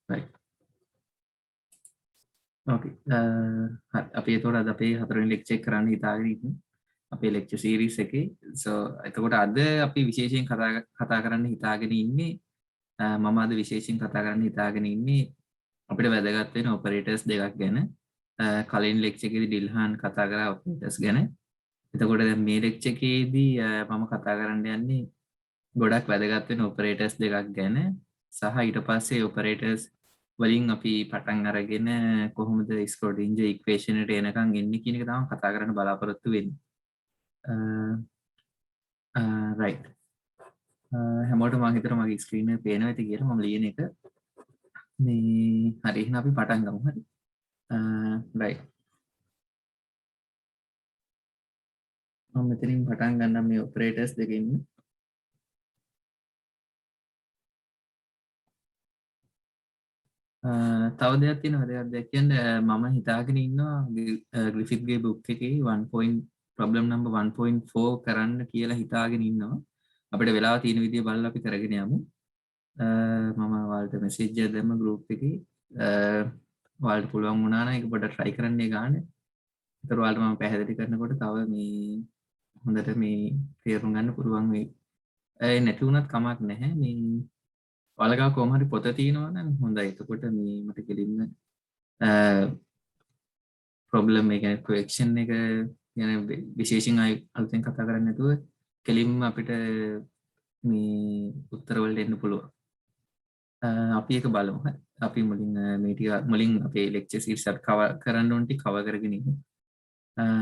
right. Okay. අපි එතකොට අද අපේ හතරවෙනි ලෙක්චර් එක කරන්න හිතාගෙන ඉන්නේ. අපේ ලෙක්චර් සීරීස් එකේ. so එතකොට අද අපි විශේෂයෙන් කතා කරන්න හිතාගෙන ඉන්නේ මම අද විශේෂයෙන් කතා කරන්න හිතාගෙන ඉන්නේ අපිට වැදගත් වෙන ඔපරේටර්ස් දෙකක් ගැන. කලින් ලෙක්චර් එකේදී ඩිල්හාන් කතා කරා ඔපරේටර්ස් ගැන. එතකොට දැන් මේ ලෙක්චර් එකේදී මම කතා කරන්න යන්නේ ගොඩක් වැදගත් වෙන ඔපරේටර්ස් දෙකක් ගැන සහ ඊට පස්සේ ඔපරේටර්ස් වලින් අපි පටන් අරගෙන කොහොමද ස්ක්‍රොඩින්ජර් ඉක්වේෂන් එකට එනකන් එන්නේ කියන එක තමයි කතා කරන්න බලාපොරොත්තු වෙන්නේ. right. හැමෝටම මම හිතනවා මගේ ස්ක්‍රීන් එක පේනවා ඇති කියලා මම ලියන එක. මේ හරි එහෙනම් අපි පටන් ගමු. හරි. right. මම මෙතනින් පටන් ගන්නම් මේ ඔපරේටර්ස් දෙකෙන්. තව දෙයක් තියෙනවා වැදගත් කියන්නේ මම හිතාගෙන ඉන්නවා ග්‍රිෆිත්ගේ බුක් එකේ 1. problem number 1.4 කරන්න කියලා හිතාගෙන ඉන්නවා. අපිට වෙලාව තියෙන විදිය බලලා අපි කරගෙන යමු. මම ඔයාලට මෙසේජ් එකක් දැම්ම group එකේ. ඔයාලට පුළුවන් වුණා නම් ඒක පොඩ්ඩක් try කරන්න ගන්න. ඒතර ඔයාලට මම පැහැදිලි කරනකොට තව මේ හොඳට මේ තේරුම් ගන්න පුළුවන් වෙයි. නැති වුණත් කමක් නැහැ. මේ ඔයාලගා කොහොම හරි පොත තියෙනවා නම් හොඳයි. එතකොට මේ මට කෙලින්ම ප්‍රොබ්ලම් එක කියන්නේ correction එක ගැන විශේෂයෙන් අලුතෙන් කතා කරන්නේ නැතුව කෙලින්ම අපිට මේ උත්තර වලට එන්න පුළුවන්. අපි ඒක බලමු. හරි. අපි මුලින් මේ ටික මුලින් අපේ lecture series එක cover කරන්න ඕන ටික cover කරගෙන ඉමු.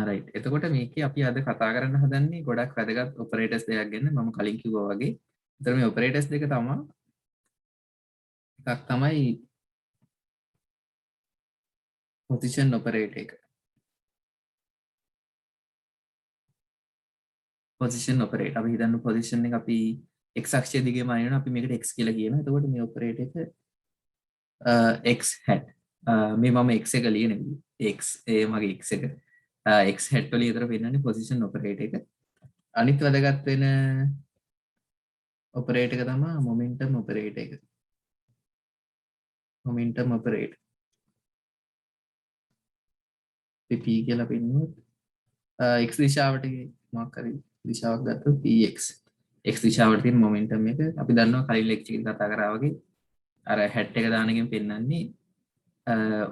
right. එතකොට මේකේ අපි අද කතා කරන්න හදන්නේ ගොඩක් වැදගත් operators දෙකක් ගැන. මම කලින් කිව්වා වගේ. ඒතර මේ operators දෙක තමයි එකක් තමයි position operator එක. position operator අපි හිතන්න position එක අපි x අක්ෂය දිගේම අනිනවා අපි මේකට x කියලා කියනවා. එතකොට මේ operator එක x hat මේ මම x එක ලියන x ඒ මගේ x එක x hat වලින් විතර පෙන්නන්නේ position operator එක. අනිත් වැදගත් වෙන operator එක තමයි momentum operator එක. momentum operator p කියලා පෙන්නුවොත් x දිශාවට මොකක් හරි දිශාවක් ගත්තොත් px x දිශාවට තියෙන මොමන්ටම් එක අපි දන්නවා කලින් ලෙක්චර් එකේ කතා කරා වගේ අර හැට් එක දාන එකෙන් පෙන්නන්නේ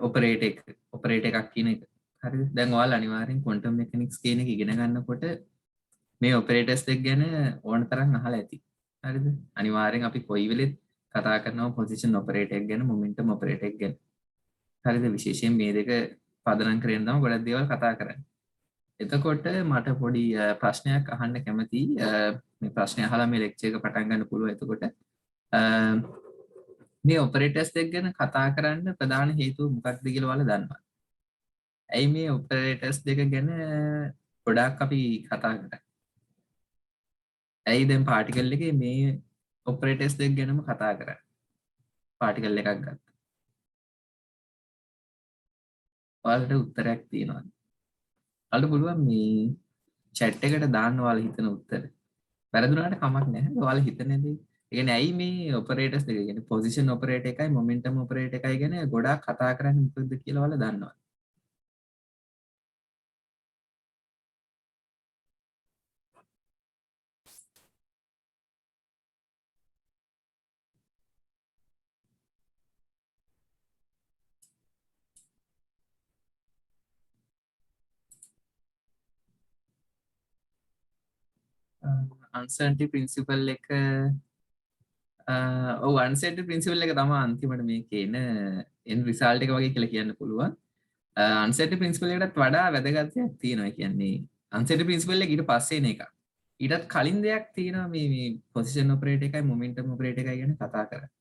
ඔපරේටර් එකක් කියන එක. හරිද? දැන් ඔයාලා අනිවාර්යෙන් ක්වොන්ටම් මෙකැනික්ස් කියන එක ඉගෙන ගන්නකොට මේ ඔපරේටර්ස් දෙක ගැන ඕන තරම් අහලා ඇති. හරිද? අනිවාර්යෙන් අපි කොයි වෙලෙත් කතා කරනවා පොසිෂන් ඔපරේටර් එක ගැන, මොමන්ටම් ඔපරේටර් එක ගැන. හරිද? විශේෂයෙන් මේ දෙක පදනම් කරගෙන තමයි ගොඩක් දේවල් කතා කරන්නේ. එතකොට මට පොඩි ප්‍රශ්නයක් අහන්න කැමතියි. මේ ප්‍රශ්නය අහලා මේ ලෙක්චර් එක පටන් ගන්න පුළුවන්. එතකොට මේ ඔපරේටර්ස් දෙක ගැන කතා කරන්න ප්‍රධාන හේතුව මොකක්ද කියලා ඔයාලා දන්නවද? ඇයි මේ ඔපරේටර්ස් දෙක ගැන ගොඩාක් අපි කතා කරන්නේ? ඇයි දැන් පාටිකල් එකේ මේ ඔපරේටර්ස් දෙක ගැනම කතා කරන්නේ? පාටිකල් එකක් ගත්තා. ඔයාලට උත්තරයක් තියෙනවද? ඔයාලට පුළුවන් මේ chat එකට දාන්න ඔයාලා හිතන උත්තර. වැරදුනාට කමක් නැහැ. ඔයාලා හිතන දේ. ඒ කියන්නේ ඇයි මේ ඔපරේටර්ස් දෙක කියන්නේ පොසිෂන් ඔපරේටර් එකයි මොමන්ටම් ඔපරේටර් එකයි ගැන ගොඩාක් කතා කරන්නේ මොකද කියලා ඔයාලා දන්නවද? අන්සර්ටි ප්‍රින්සිපල් එක ඔව් අන්සර්ටි ප්‍රින්සිපල් එක තමයි අන්තිමට මේකේ එන එන් රිසල්ට් එක වගේ කියලා කියන්න පුළුවන්. අන්සර්ටි ප්‍රින්සිපල් එකටත් වඩා වැදගත් දෙයක් තියෙනවා. කියන්නේ අන්සර්ටි ප්‍රින්සිපල් එක ඊට පස්සේ එන එක. ඊටත් කලින් දෙයක් තියෙනවා මේ පොසිෂන් ඔපරේටර් එකයි මොමන්ටම් ඔපරේටර් එකයි ගැන කතා කරන්නේ.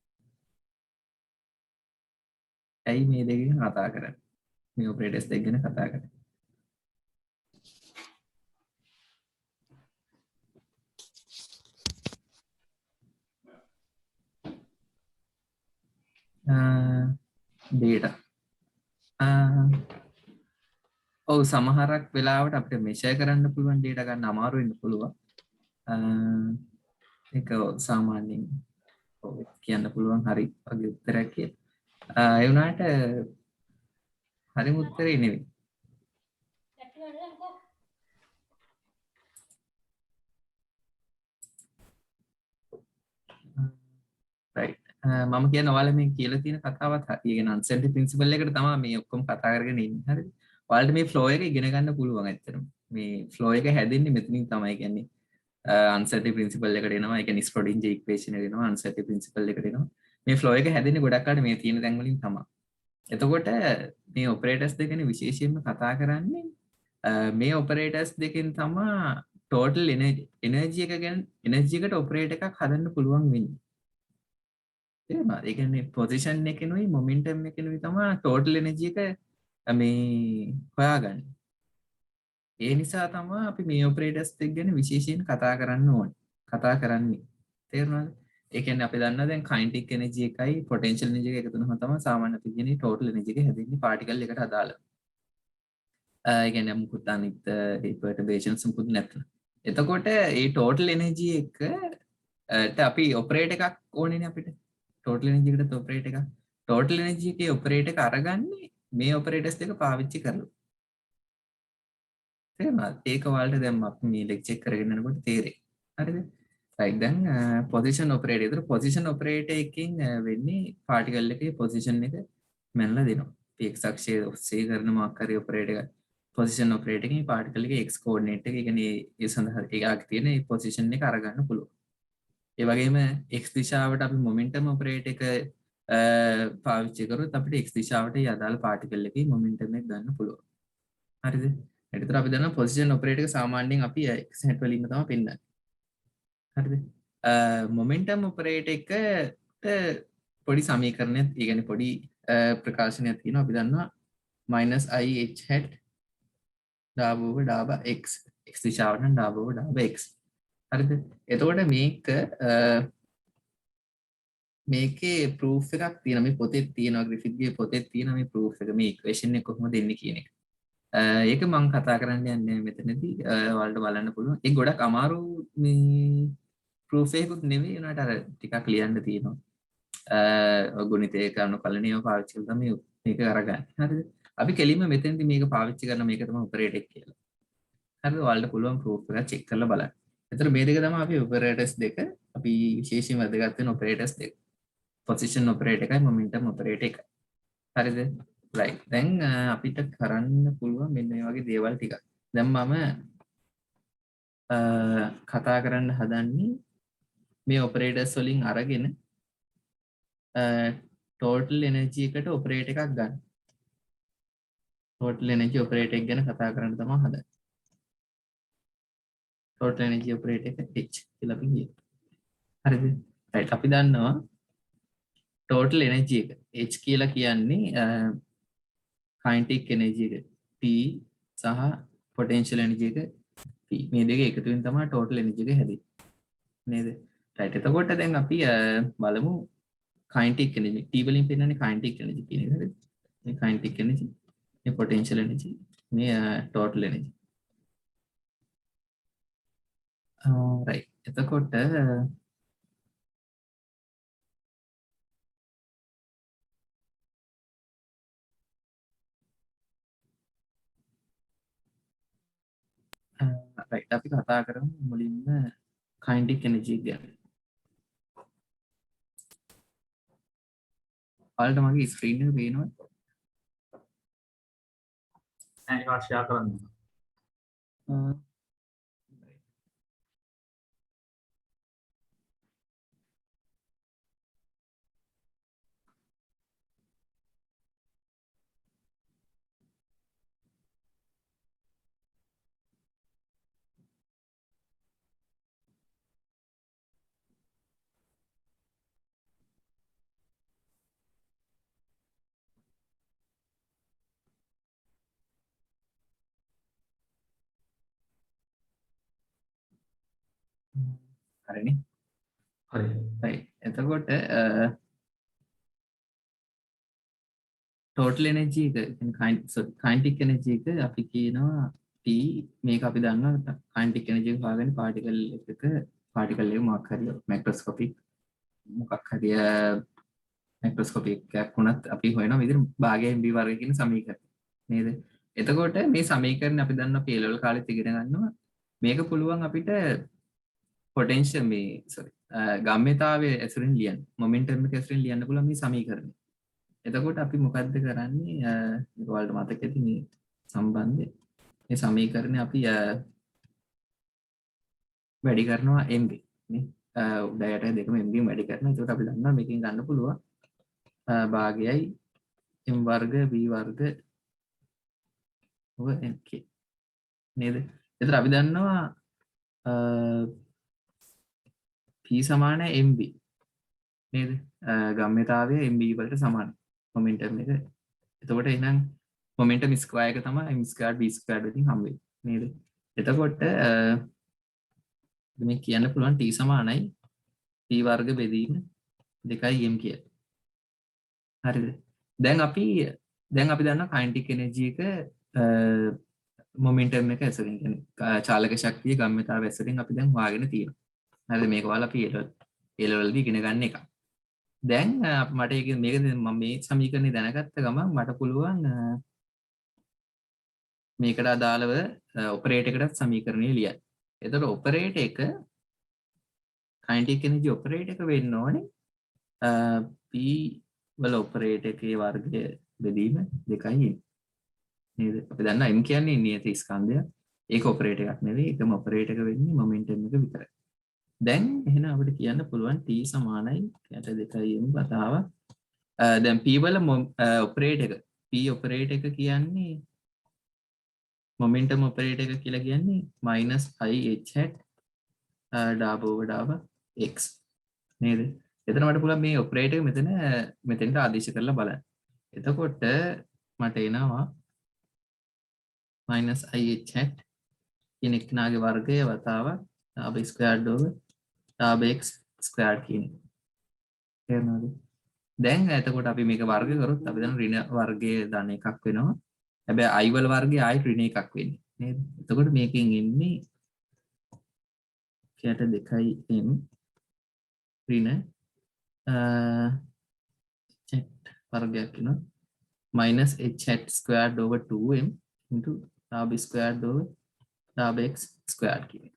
ඇයි මේ දෙක ගැන කතා කරන්නේ? මේ ඔපරේටර්ස් දෙක ගැන කතා කරන්නේ. data ඔව් සමහරක් වෙලාවට අපිට මෙෂර් කරන්න පුළුවන් data ගන්න අමාරු වෙන්න පුළුවන්. ඒක සාමාන්‍යයෙන් කියන්න පුළුවන් හරි වගේ උත්තරයක් කියලා. ඒ වුණාට හරිම උත්තරේ නෙවෙයි. right. මම කියන්නේ ඔයාලා මේ කියලා තියෙන කතාවත් හරි. ඒ කියන්නේ අන්සර්ටි ප්‍රින්සිපල් එකට තමයි මේ ඔක්කොම කතා කරගෙන ඉන්නේ. හරිද? ඔයාලට මේ ෆ්ලෝ එක ඉගෙන ගන්න පුළුවන් ඇත්තටම. මේ ෆ්ලෝ එක හැදෙන්නේ මෙතනින් තමයි. කියන්නේ අන්සර්ටි ප්‍රින්සිපල් එකට එනවා. ඒ කියන්නේ ස්ක්‍රොඩින්ජර් ඉක්වේෂන් එක එනවා. අන්සර්ටි ප්‍රින්සිපල් එකට එනවා. මේ ෆ්ලෝ එක හැදෙන්නේ ගොඩක් අර මේ තියෙන තැන් වලින් තමයි. එතකොට මේ ඔපරේටර්ස් දෙක ගැන විශේෂයෙන්ම කතා කරන්නේ මේ ඔපරේටර්ස් දෙකෙන් තමයි ටෝටල් එනර්ජි එක ගැන එනර්ජි එකට ඔපරේට් එකක් හදන්න පුළුවන් වෙන්නේ. තේරුණාද? ඒ කියන්නේ පොසිෂන් එකෙනුයි මොමන්ටම් එකෙනුයි තමයි ටෝටල් එනර්ජි එක මේ හොයාගන්නේ. ඒ නිසා තමයි අපි මේ ඔපරේටර්ස් දෙක ගැන විශේෂයෙන් කතා කරන්න ඕනේ. කතා කරන්නේ. තේරුණාද? ඒ කියන්නේ අපි දන්නවා දැන් කයිනටික් එනර්ජි එකයි පොටෙන්ෂල් එනර්ජි එක එකතු වුණාම තමයි සාමාන්‍ය අපි කියන්නේ ටෝටල් එනර්ජි එක හැදෙන්නේ පාටිකල් එකට අදාළව. ඒ කියන්නේ මුකුත් අනිත් පර්ටර්බේෂන්ස් මුකුත් නැත්නම්. එතකොට මේ ටෝටල් එනර්ජි එකට අපි ඔපරේට් එකක් ඕනේනේ අපිට. ටෝටල් එනර්ජි එකට ඔපරේට් එකක්. ටෝටල් එනර්ජි එකේ ඔපරේට් එක අරගන්නේ මේ ඔපරේටර්ස් දෙක පාවිච්චි කරලා. තේරුණාද? ඒක ඔයාලට දැන් අපි මේ ලෙක්චර් එක කරගෙන යනකොට තේරෙයි. හරිද? right දැන් පොසිෂන් ඔපරේටර්. ඒතර පොසිෂන් ඔපරේටර් එකකින් වෙන්නේ පාටිකල් එකේ පොසිෂන් එක මැනලා දෙනවා. x අක්ෂයේ ඔස්සේ කරන මොකක් හරි ඔපරේටර් එක පොසිෂන් ඔපරේටර් එකකින් පාටිකල් එකේ x කෝඩිනේට් එක, ඒ කියන්නේ ඒ සඳහා ඒකක් තියෙන ඒ පොසිෂන් එක අරගන්න පුළුවන්. ඒ වගේම x දිශාවට අපි මොමන්ටම් ඔපරේටර් එක පාවිච්චි කරොත් අපිට x දිශාවට ඒ අදාළ පාටිකල් එකේ මොමන්ටම් එක ගන්න පුළුවන්. හරිද? එතකොට අපි දන්නවා පොසිෂන් ඔපරේටර් එක සාමාන්‍යයෙන් අපි x hat වලින්ම තමයි පෙන්නන්නේ. හරිද? මොමන්ටම් ඔපරේටර් එකට පොඩි සමීකරණයක්, ඒ කියන්නේ පොඩි ප්‍රකාශනයක් තියෙනවා. අපි දන්නවා -i h hat ඩාබ x x දිශාවට නම් ඩාබ x. හරිද? එතකොට මේකේ ප්‍රූෆ් එකක් තියෙනවා. මේ පොතේ තියෙනවා, ග්‍රිෆිත්ගේ පොතේ තියෙනවා මේ ප්‍රූෆ් එක. මේ ඉක්වේෂන් එක කොහොමද එන්නේ කියන එක. ඒක මම කතා කරන්න යන්නේ මෙතනදී. ඔයාලට බලන්න පුළුවන්. ඒක ගොඩක් අමාරු මේ ප්‍රූෆ් එකකුත් නෙවෙයි. උනාට අර ටිකක් ලියන්න තියෙනවා. ගුණිතය කරන කලණියව පාවිච්චි කරලා තමයි මේක අරගන්නේ. හරිද? අපි කෙලින්ම මෙතනදී මේක පාවිච්චි කරන මේක තමයි ඔපරේටර් එක කියලා. හරිද? ඔයාලට පුළුවන් ප්‍රූෆ් එක චෙක් කරලා බලන්න. එතකොට මේ දෙක තමයි අපි ඔපරේටර්ස් දෙක. අපි විශේෂයෙන් වැදගත් වෙන ඔපරේටර්ස් දෙක. පොසිෂන් ඔපරේටර් එකයි මොමන්ටම් ඔපරේටර් එකයි. හරිද? right. දැන් අපිට කරන්න පුළුවන් මෙන්න මේ වගේ දේවල් ටිකක්. දැන් මම කතා කරන්න හදන්නේ මේ ඔපරේටර්ස් වලින් අරගෙන ටෝටල් එනර්ජි එකට ඔපරේට් එකක් ගන්න. ටෝටල් එනර්ජි ඔපරේටර් එක ගැන කතා කරන්න තමයි හදන්නේ. ටෝටල් එනර්ජි ඔපරේටර් එක H කියලා අපි කියනවා. හරිද? right. අපි දන්නවා ටෝටල් එනර්ජි එක H කියලා කියන්නේ කයිනටික් එනර්ජි එක T සහ පොටෙන්ෂල් එනර්ජි එක P. මේ දෙක එකතු වෙන තමයි ටෝටල් එනර්ජි එක හැදෙන්නේ. නේද? right. එතකොට දැන් අපි බලමු කයිනටික් එනර්ජි. T වලින් පෙන්නන්නේ කයිනටික් එනර්ජි කියන එක. හරිද? මේ කයිනටික් එනර්ජි, මේ පොටෙන්ෂල් එනර්ජි, මේ ටෝටල් එනර්ජි. right. එතකොට right. අපි කතා කරමු මුලින්ම කයිනටික් එනර්ජි ගැන. ඔයාලට මගේ ස්ක්‍රීන් එක පේනවද? ඒක ෂෙයා කරන්න. හරිනේ. හරි. right. එතකොට ටෝටල් එනර්ජි එක කයිනටික් එනර්ජි එක අපි කියනවා T. මේක අපි දන්නවා කයිනටික් එනර්ජි එක හොයාගන්නේ පාටිකල් එක මොකක් හරි මැක්‍රොස්කෝපික් මොකක් හරි මයික්‍රොස්කෝපික් එකක් වුණත් අපි හොයනවා විදිහට භාගය MB වර්ගය කියන සමීකරණය නේද? එතකොට මේ සමීකරණ අපි දන්නවා P level කාලෙත් ඉගෙන ගන්නවා. මේක පුළුවන් අපිට පොටෙන්ෂල් මේ සෝරි ගම්‍යතාවයේ ඇසුරින් ලියන්න. මොමන්ටම් එක ඇසුරින් ලියන්න පුළුවන් මේ සමීකරණය. එතකොට අපි මොකද්ද කරන්නේ? මේක වලට මතක ඇති මේ සම්බන්ධය. මේ සමීකරණය අපි වැඩි කරනවා MB නේ. උඩයට දෙකම MB වැඩි කරනවා. ඒකට අපි දන්නවා මේකෙන් ගන්න පුළුවන් භාගයයි M වර්ග B වර්ග over NK නේද? එතකොට අපි දන්නවා P සමාන MB නේද? ගම්‍යතාවය MB වලට සමානයි. මොමන්ටම් එක. එතකොට එහෙනම් මොමන්ටම් ස්ක්වයර් එක තමයි m² b² වලින් හම්බ වෙන්නේ නේද? එතකොට මේ කියන්න පුළුවන් T සමානයි P වර්ග බෙදීම 2m කියලා. හරිද? දැන් අපි දන්නවා කයිනටික් එනර්ජි එක මොමන්ටම් එක ඇසුරින් කියන්නේ චාලක ශක්තිය ගම්‍යතාවය ඇසුරින් අපි දැන් හොයාගෙන තියෙනවා. හරිද? මේක ඔයාලා අපි A level දී ඉගෙන ගන්න එක. දැන් මට මේක මම මේ සමීකරණය දැනගත්ත ගමන් මට පුළුවන් මේකට අදාළව ඔපරේට් එකකට සමීකරණය ලියන්න. එතකොට ඔපරේට් එක කයිනටික් එනර්ජි ඔපරේට් එක වෙන්න ඕනේ P වල ඔපරේට් එකේ වර්ගය බෙදීම 2m නේද? අපි දන්නා m කියන්නේ නියත ස්කන්ධය. ඒක ඔපරේට් එකක් නෙවෙයි. ඒකම ඔපරේට් එක වෙන්නේ මොමන්ටම් එක විතරයි. දැන් එහෙනම් අපිට කියන්න පුළුවන් T සමානයි 2m වතාව දැන් P වල ඔපරේට් එක P ඔපරේට් එක කියන්නේ මොමන්ටම් ඔපරේට් එක කියලා කියන්නේ -i(h) x නේද? එතන මට පුළුවන් මේ ඔපරේට් එක මෙතෙන්ට ආදේශ කරලා බලන්න. එතකොට මට එනවා -i(h) කියන එකනාගේ වර්ගය වතාව (x² කියන එක. තේරුණාද? දැන් එතකොට අපි මේක වර්ග කරොත් අපි දන්න ඍණ වර්ගයේ ධන එකක් වෙනවා. හැබැයි i වල වර්ගය ආයි ඍණ එකක් වෙන්නේ නේද? එතකොට මේකෙන් එන්නේ 2m ඍණ h වර්ගයක් වෙනවා -h²/2m (b²/x² කියන එක.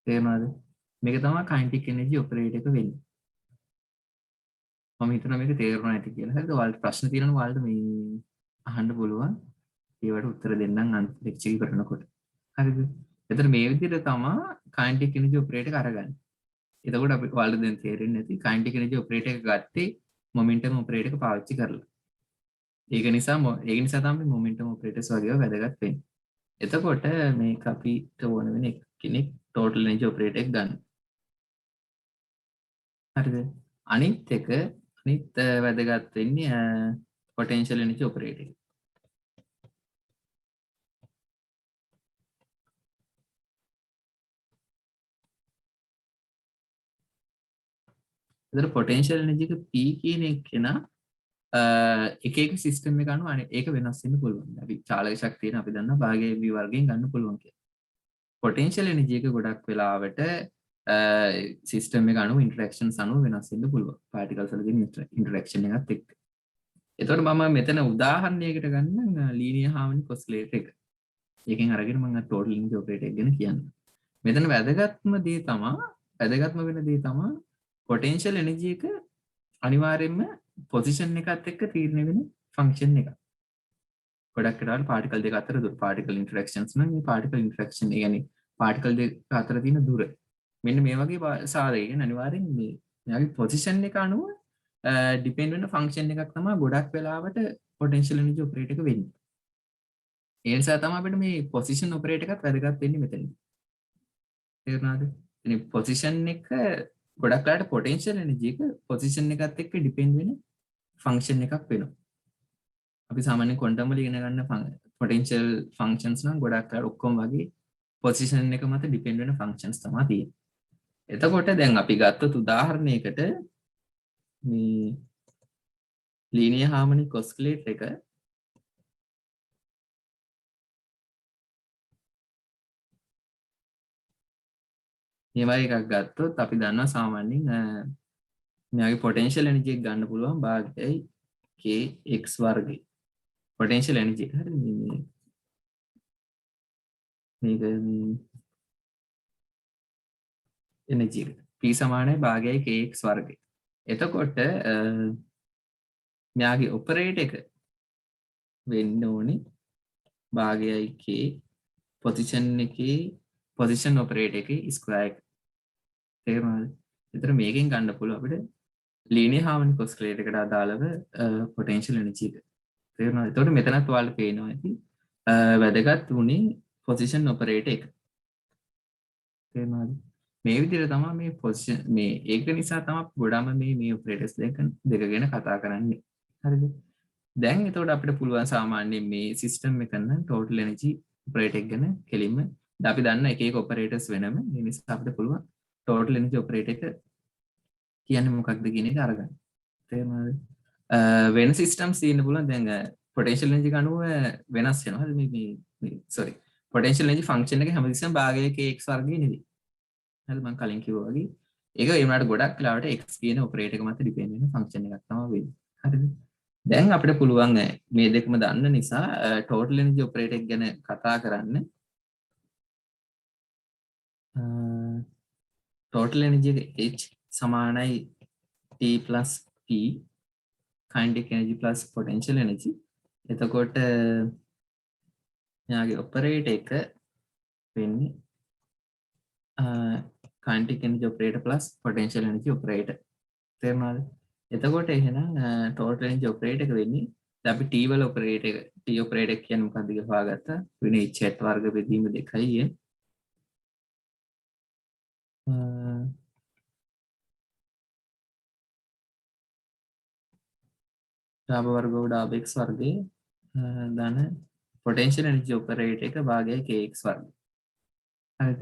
තේරුණාද? මේක තමයි කයිනටික් එනර්ජි ඔපරේට් එක වෙන්නේ. මම හිතනවා මේක තේරුණා ඇති කියලා. හරිද? ඔයාලට ප්‍රශ්න තියෙනවා ඔයාලට මේ අහන්න පුළුවන්. ඒවට උත්තර දෙන්නම් අන්තිම ලෙක්චර් එක කරනකොට. හරිද? එතන මේ විදිහට තමයි කයිනටික් එනර්ජි ඔපරේට් එක අරගන්නේ. එතකොට අපි ඔයාලට දැන් තේරෙන්නේ නැති කයිනටික් එනර්ජි ඔපරේට් එක ගත්තේ මොමන්ටම් ඔපරේට් එක පාවිච්චි කරලා. ඒක නිසා තමයි මොමන්ටම් ඔපරේටර්ස් වගේව වැදගත් වෙන්නේ. එතකොට මේක අපිට ඕන වෙන කෙනෙක් ටෝටල් එනර්ජි ඔපරේට් එක ගන්න. හරිද? අනිත් වැදගත් වෙන්නේ පොටෙන්ෂල් එනර්ජි ඔපරේට් එක. එතකොට පොටෙන්ෂල් එනර්ජි එක P කියන එක එක එක සිස්ටම් එක අනුව ඒක වෙනස් වෙන්න පුළුවන්. අපි චාලක ශක්තියන අපි දන්නා භාගය B වර්ගයෙන් ගන්න පුළුවන් කියලා. පොටෙන්ෂල් එනර්ජි එක ගොඩක් වෙලාවට සිස්ටම් එක අනුව ඉන්ටරැක්ෂන්ස් අනුව වෙනස් වෙන්න පුළුවන්. පාටිකල්ස් වල තියෙන ඉන්ටරැක්ෂන් එකත් එක්ක. එතකොට මම මෙතන උදාහරණයකට ගන්න ලීනියර් හාමොනික් ඔසිලේටර් එක. ඒකෙන් අරගෙන මම ටෝටල් එනර්ජි ඔපරේටර් එක ගැන කියන්නම්. මෙතන වැදගත්ම වෙන දේ තමයි පොටෙන්ෂල් එනර්ජි එක අනිවාර්යයෙන්ම පොසිෂන් එකත් එක්ක තීරණය වෙන ෆන්ක්ෂන් එකක්. ගොඩක් වෙලාවට පාටිකල් දෙක අතර දුර පාටිකල් ඉන්ටරැක්ෂන්ස් නම් මේ පාටිකල් ඉන්ටරැක්ෂන් ඒ කියන්නේ පාටිකල් දෙක අතර තියෙන දුර මෙන්න මේ වගේ සාධකයන් අනිවාර්යෙන් මෙයාගේ පොසිෂන් එක අනුව ඩිපෙන්ඩ් වෙන ෆන්ක්ෂන් එකක් තමයි ගොඩක් වෙලාවට පොටෙන්ෂල් එනර්ජි ඔපරේට් එක වෙන්නේ. ඒ නිසා තමයි අපිට මේ පොසිෂන් ඔපරේට් එකත් වැදගත් වෙන්නේ මෙතනදී. තේරුණාද? ඉතින් පොසිෂන් එක ගොඩක් වෙලාවට පොටෙන්ෂල් එනර්ජි එක පොසිෂන් එකත් එක්ක ඩිපෙන්ඩ් වෙන ෆන්ක්ෂන් එකක් වෙනවා. අපි සාමාන්‍යයෙන් ක්වොන්ටම් වල ඉගෙන ගන්න පොටෙන්ෂල් ෆන්ක්ෂන්ස් නම් ගොඩක් වෙලාවට ඔක්කොම වගේ පොසිෂන් එක මත ඩිපෙන්ඩ් වෙන ෆන්ක්ෂන්ස් තමයි තියෙන්නේ. එතකොට දැන් අපි ගත්තොත් උදාහරණයකට මේ ලීනියර් හාමොනික් ඔස්සිලේටර් එක මේ වගේ එකක් ගත්තොත් අපි දන්නවා සාමාන්‍යයෙන් මෙයාගේ පොටෙන්ෂල් එනර්ජි එක ගන්න පුළුවන් භාගයයි kx වර්ගය. පොටෙන්ෂල් එනර්ජි එක හරි මේක එනර්ජි එක p සමානයි භාගයයි kx වර්ගය. එතකොට මෙයාගේ ඔපරේට් එක වෙන්න ඕනේ භාගයයි k පොසිෂන් එකේ පොසිෂන් ඔපරේට් එකේ ස්ක්වයර් එක. තේරුණාද? ඒතර මේකෙන් ගන්න පුළුවන් අපිට ලීනියර් හාමොනික් ඔස්සිලේටර් එකට අදාළව පොටෙන්ෂල් එනර්ජි එක. තේරුණාද? එතකොට මෙතනත් ඔයාලට පේනවා ඇති වැදගත් උනේ පොසිෂන් ඔපරේටර් එක. තේරුණාද? මේ විදිහට තමයි මේ පොසිෂන් මේ ඒක නිසා තමයි ගොඩාම මේ ඔපරේටර්ස් දෙක ගැන කතා කරන්නේ. හරිද? දැන් එතකොට අපිට පුළුවන් සාමාන්‍යයෙන් මේ සිස්ටම් එක නම් ටෝටල් එනර්ජි ඔපරේටර් එක ගැන කෙලින්ම අපි දන්න එක එක ඔපරේටර්ස් වෙනම ඒ නිසා අපිට පුළුවන් ටෝටල් එනර්ජි ඔපරේටර් එක කියන්නේ මොකක්ද කියන එක අරගන්න. තේරුණාද? වෙන සිස්ටම්ස් තියෙන්න පුළුවන් දැන් පොටෙන්ෂල් එනර්ජි අනුව වෙනස් වෙනවා. හරිද? මේ සෝරි පොටෙන්ෂල් එනර්ජි ෆන්ක්ෂන් එක හැමතිස්සෙම භාගයක x වර්ගය නෙවෙයි. හරිද? මම කලින් කිව්වා වගේ ඒක ඒ වුණාට ගොඩක් වෙලාවට x කියන ඔපරේටර් එක මත ඩිපෙන්ඩ් වෙන ෆන්ක්ෂන් එකක් තමයි වෙන්නේ. හරිද? දැන් අපිට පුළුවන් මේ දෙකම දන්න නිසා ටෝටල් එනර්ජි ඔපරේටර් එක ගැන කතා කරන්න. ටෝටල් එනර්ජි එක h සමානයි t plus p kinetic energy plus potential energy. එතකොට යාගේ ඔපරේටර් එක වෙන්නේ kinetic energy operator plus potential energy operator. තේරුණාද? එතකොට එහෙනම් total energy operator එක වෙන්නේ දැන් අපි t වල operator එක t operator එක කියන්නේ මොකක්ද කියලා හොයාගත්තා. වෙන h hat වර්ග බෙදීම 2යි ලාභ වර්ග ඩාබ x වර්ගයේ ධන potential energy operator එක භාගයයි kx වර්ගය. හරිද?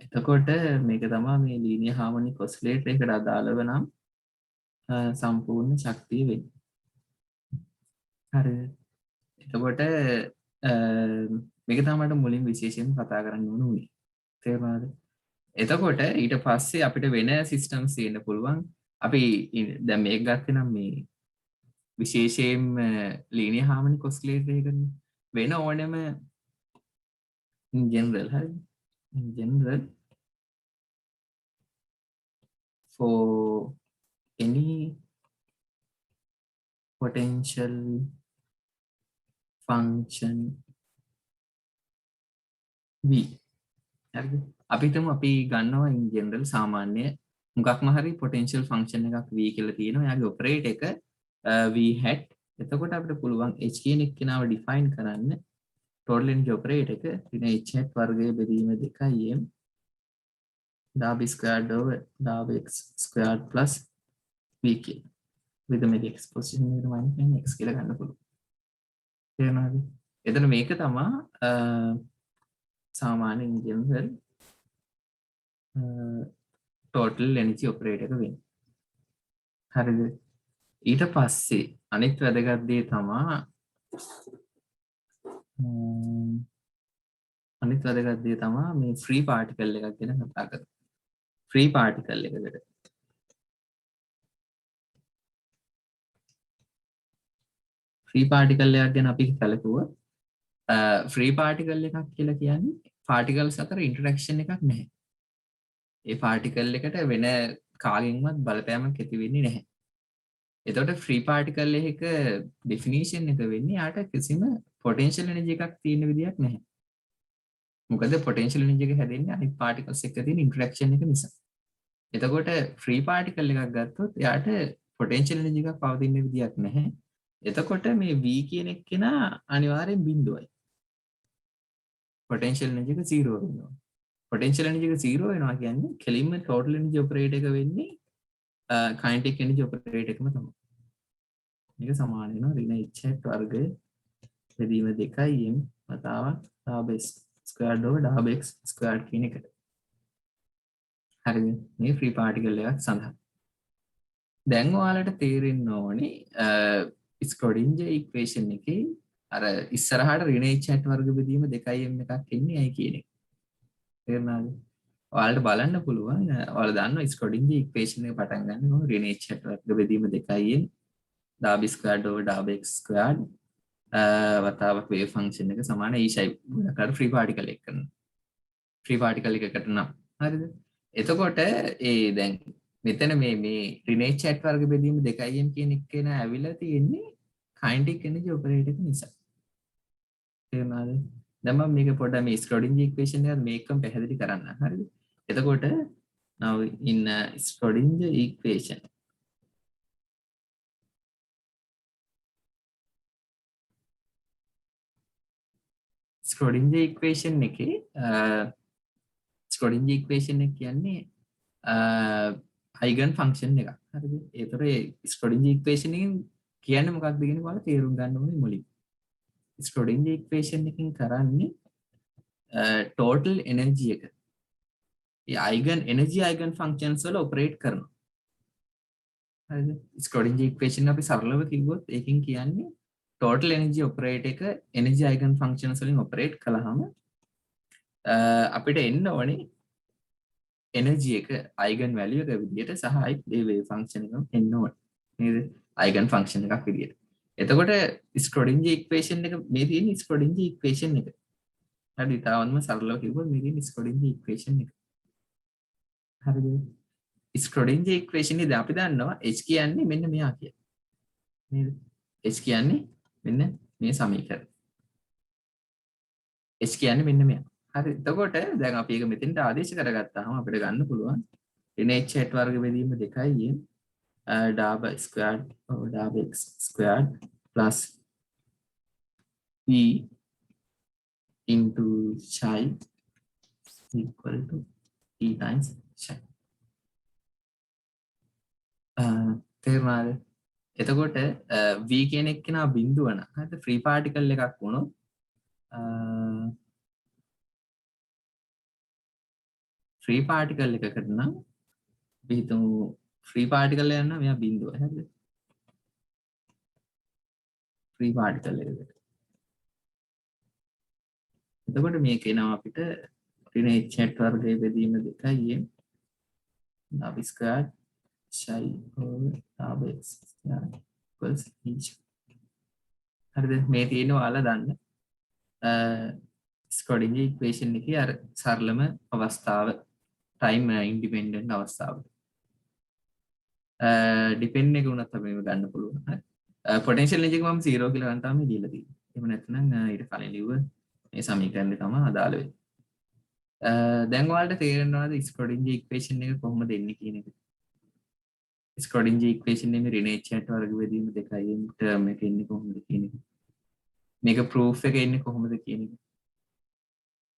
එතකොට මේක තමයි මේ linear harmonic oscillator එකට අදාළව නම් සම්පූර්ණ ශක්තිය වෙන්නේ. හරිද? එතකොට මේක තමයි මට මුලින් විශේෂයෙන් කතා කරන්න ඕන උනේ. තේරුණාද? එතකොට ඊට පස්සේ අපිට වෙන සිස්ටම්ස් තියෙන්න පුළුවන්. අපි දැන් මේක ගත්තේ නම් මේ විශේෂයෙන්ම linear harmonic oscillator එකනේ. වෙන ඕනෙම in general හරිද? In general for any potential function v. හරිද? අපි හිතමු අපි ගන්නවා in general සාමාන්‍ය මොකක්ම හරි potential function එකක් v කියලා තියෙනවා. එයාගේ ඔපරේටර් එක v hat. එතකොට අපිට පුළුවන් h කියන එක්කෙනාව define කරන්න total energy operator එක වෙන h hat වර්ගයේ බෙදීම 2m දාබ squared over දාබ x squared plus v කියලා. with the x position එකට minus x කියලා ගන්න පුළුවන්. තේරුණාද? එතන මේක තමයි සාමාන්‍ය in general total energy operator එක වෙන්නේ. හරිද? ඊට පස්සේ අනිත් වැදගත් දේ තමයි මේ free particle එකක් ගැන කතා කරමු. free particle එකකට free particle එකක් ගැන අපි කලකුවා free particle එකක් කියලා කියන්නේ particles අතර interaction එකක් නැහැ. ඒ particle එකට වෙන කාගෙන්වත් බලපෑමක් ඇති වෙන්නේ නැහැ. එතකොට free particle එකක definition එක වෙන්නේ යාට කිසිම potential energy එකක් තියෙන විදියක් නැහැ. මොකද potential energy එක හැදෙන්නේ අනිත් particles එක්ක තියෙන interaction එක නිසා. එතකොට free particle එකක් ගත්තොත් එයාට potential energy එකක් පවතින විදියක් නැහැ. එතකොට මේ v කියන එක්කෙනා අනිවාර්යෙන් බිඳුවයි. potential energy එක 0 වෙනවා. potential energy එක 0 වෙනවා කියන්නේ කෙලින්ම total energy operator එක වෙන්නේ kinetic energy operator එකම තමයි. මේක සමාන වෙනවා ඍණ h hat වර්ගය බෙදීම 2m වතාවක් දාබ x squared over දාබ x squared කියන එකට. හරිද? මේ free particle එකක් සඳහා. දැන් ඔයාලට තේරෙන්න ඕනේ ස්ක්‍රොඩින්ජර් ඉක්වේෂන් එකේ අර ඉස්සරහට ඍණ h hat වර්ග බෙදීම 2m එකක් එන්නේ ඇයි කියන එක. තේරුණාද? ඔයාලට බලන්න පුළුවන් ඔයාලා දන්නවා ස්ක්‍රොඩින්ජර් ඉක්වේෂන් එක පටන් ගන්න රිනේච් චැට් වර්ග බෙදීම 2න් ඩාබි ස්ක්වයර්ඩ් ඕවර් ඩාබි එක්ස් ස්ක්වයර්ඩ් වතාවක් වේව් ෆන්ක්ෂන් එක සමාන e ෂයි ගොඩකට ෆ්‍රී පාටිකල් එක කරනවා ෆ්‍රී පාටිකල් එකකට නම් හරිද එතකොට දැන් මෙතන මේ රිනේච් චැට් වර්ග බෙදීම 2න් කියන එක න ඇවිල්ලා තියෙන්නේ කයිනටික් එනර්ජි ඔපරේටර් එක නිසා තේරුණාද දැන් මම මේක පොඩ්ඩක් මේ ස්ක්‍රොඩින්ජර් ඉක්වේෂන් එක මේකම පැහැදිලි කරන්න හරිද එතකොට now in Schrodinger equation Schrodinger equation එකේ Schrodinger equation එක කියන්නේ eigen function එකක් හරිද ඒතර Schrodinger equation එකෙන් කියන්නේ මොකක්ද කියන එක ඔයාලා තේරුම් ගන්න ඕනේ මුලින් Schrodinger equation එකෙන් කරන්නේ total energy එක eigen functions වල operate කරනවා. හරිද? Schrodinger equation අපි සරලව කිව්වොත් ඒකෙන් කියන්නේ total energy operate එක energy eigen functions වලින් operate කළාම අපිට එන්න ඕනේ energy එක eigen value එක විදියට සහ ඒ wave function එක එන්න ඕනේ. නේද? eigen function එකක් විදියට. එතකොට Schrodinger equation එක මේ තියෙන Schrodinger equation එක. හරි තාවන්ම සරලව කිව්වොත් මේ තියෙන Schrodinger equation එක. හරිද Schrodinger equation එක අපි දන්නවා h කියන්නේ මෙන්න මෙයා කියලා නේද h කියන්නේ මෙන්න මේ සමීකරණය h කියන්නේ මෙන්න මෙයා හරි එතකොට දැන් අපි ඒක මෙතෙන්ට ආදේශ කරගත්තාම අපිට ගන්න පුළුවන් nh hat වර්ග බෙදීම 2යි ඩාබ ස්ක්වයර්ඩ් over ඩාබ x ස්ක්වයර්ඩ් plus p into chi equal to e times chi තේරුණාද එතකොට v කියන එක නා බිඳුව න හරිද ෆ්‍රී පාටිකල් එකක් වුණොත් ෆ්‍රී පාටිකල් එකකට නම් අපි හිතමු ෆ්‍රී පාටිකල් එක යනවා මෙයා බිඳුව හරිද ෆ්‍රී පාටිකල් එකකට එතකොට මේක එනවා අපිට රිනේච් චැට් වර්ගයේ බෙදීම 2යි ඩාබි ස්ක්වයර්ඩ් chi over tab x equals h හරිද මේ තියෙන ඔයාලා දන්න Schrodinger equation එකේ අර සරලම අවස්ථාව time independent අවස්ථාව depend එක උනත් අපි මේක ගන්න පුළුවන් හරි potential energy එක මම 0 කියලා ගන්න තමයි දීලා තියෙන්නේ එහෙම නැත්නම් ඊට කලින් ලිව්ව මේ සමීකරණය තමයි අදාළ වෙන්නේ දැන් ඔයාලට තේරෙනවද Schrodinger equation එක කොහොමද එන්නේ කියන එක Schrodinger equation එකේ රිනේච් චැට් වර්ග බෙදීම 2යි term එක එන්නේ කොහොමද කියන එක. මේක proof එක එන්නේ කොහොමද කියන එක.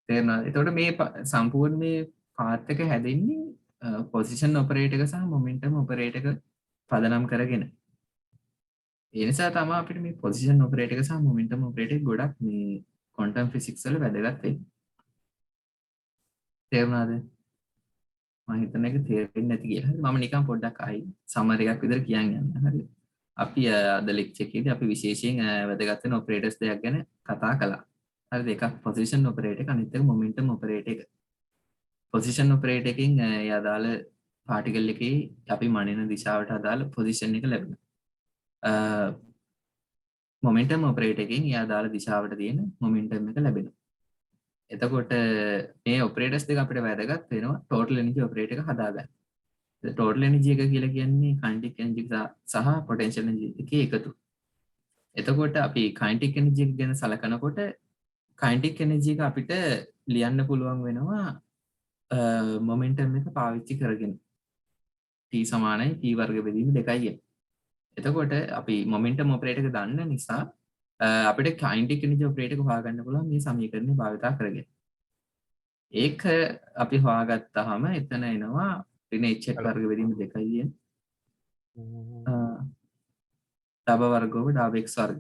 තේරෙනවද? එතකොට මේ සම්පූර්ණ මේ path එක හැදෙන්නේ position operator එක සහ momentum operator එක පදනම් කරගෙන. ඒ නිසා තමයි අපිට මේ position operator එක සහ momentum operator එක ගොඩක් මේ quantum physics වල වැදගත් වෙන්නේ. තේරුණාද? මම හිතන එක තේරෙන්නේ නැති කියලා. මම නිකන් පොඩ්ඩක් ආයි සමරි එකක් විතර කියන්න යන්න. හරිද? අපි අද ලෙක්චර් එකේදී අපි විශේෂයෙන් වැදගත් වෙන ඔපරේටර්ස් දෙකක් ගැන කතා කළා. හරිද? එකක් පොසිෂන් ඔපරේටර් එක අනිත් එක මොමන්ටම් ඔපරේටර් එක. පොසිෂන් ඔපරේටර් එකෙන් ඒ අදාළ පාටිකල් එකේ අපි මනින දිශාවට අදාළ පොසිෂන් එක ලැබෙනවා. මොමන්ටම් ඔපරේටර් එකෙන් ඒ අදාළ දිශාවට තියෙන මොමන්ටම් එක ලැබෙනවා. එතකොට මේ ඔපරේටර්ස් දෙක අපිට වැදගත් වෙනවා ටෝටල් එනර්ජි ඔපරේටර් එක හදාගන්න. ටෝටල් එනර්ජි එක කියලා කියන්නේ කයිනටික් එනර්ජි සහ පොටෙන්ෂල් එනර්ජි එකේ එකතු. එතකොට අපි කයිනටික් එනර්ජි එක ගැන සලකනකොට කයිනටික් එනර්ජි එක අපිට ලියන්න පුළුවන් වෙනවා මොමන්ටම් එක පාවිච්චි කරගෙන. T සමානයි P වර්ග බෙදීම 2යි. එතකොට අපි මොමන්ටම් ඔපරේටර් එක දන්න නිසා අපිට කයිනටික් එනර්ජි ඔපරේටර් එක හොයාගන්න පුළුවන් මේ සමීකරණය භාවිතා කරගෙන. ඒක අපි හොයාගත්තාම එතන එනවා රිනේච් චැට් වර්ග බෙදීම 2යි ඩබ වර්ග over ඩබ x වර්ග.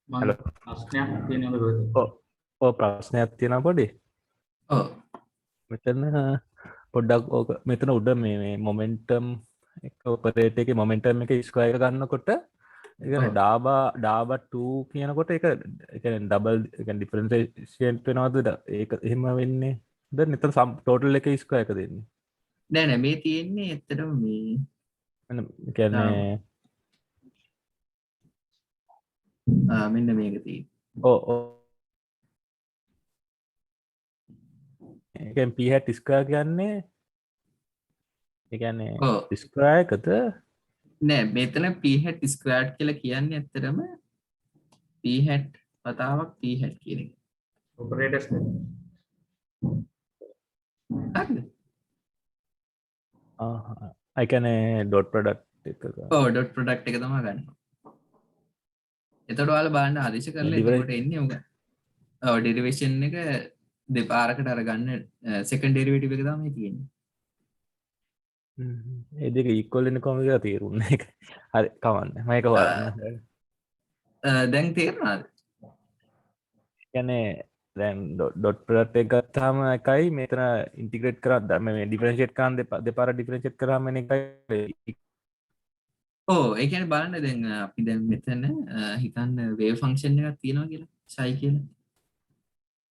මම ප්‍රශ්නයක් තියෙනවද ඔව් ප්‍රශ්නයක් තියෙනවා පොඩි. ඔව්. මෙතන පොඩ්ඩක් ඕක මෙතන උඩ මේ මොමන්ටම් ඔපරේටර් එකේ මොමන්ටම් එක ස්ක්වයර් එක ගන්නකොට එකන ඔව්. ඩාබ 2 කියනකොට එක ඩබල් ඩිෆරන්සේෂන්ට් වෙනවද ඒක එහෙම වෙන්නේ ද නිතර සම් ටෝටල් එක ස්කෝ එක දෙන්නේ නෑ නෑ මේ තියෙන්නේ ඇත්තටම මේ කියන්නේ මෙන්න මේක තියෙන්නේ. ඕ ඒකෙන් p hat ස්ක්වයර් කියන්නේ ඒ කියන්නේ ඔව්. ස්ක්වයර් එකද නෑ මෙතන p hat squared කියලා කියන්නේ ඇත්තටම p hat වතාවක් p hat කියන එක. ඔපරේටර්ස් හරිද? අයිකනේ ඩොට් ප්‍රඩක්් එක ඔව් ඩොට් ප්‍රොඩක්ට් එක තමයි ගන්න. එතකොට ඔයාලා බලන්න ආදේශ කරලා එතකොට එන්නේ උග. ඔව් ඩෙරිවේෂන් එක දෙපාරකට අරගන්න සෙකන්ඩ් ඩෙරිවේටිව් එක තමයි තියෙන්නේ. ඒදක ඉක්කොල්ලෙන කොමික තේරුන්න එක හරි කවන්න මයක වරන්න දැන් තේරුණාද? ගැනේ දැන් ඩොට් ප්‍රට් එක ගත්තාම එකයි මෙතන ඉන්ටිග්‍රේට් කරත් දම ඩිෆරන්ෂේට් කාන් දෙපාර ඩිෆරන්ෂේට් කරාම එකයි ඕ ඒ කියන්නේ බලන්න දැන් අපි දැන් මෙතන හිතන්න වේව් ෆන්ක්ෂන් එකක් තියෙනවා කියලා සයි කියලා.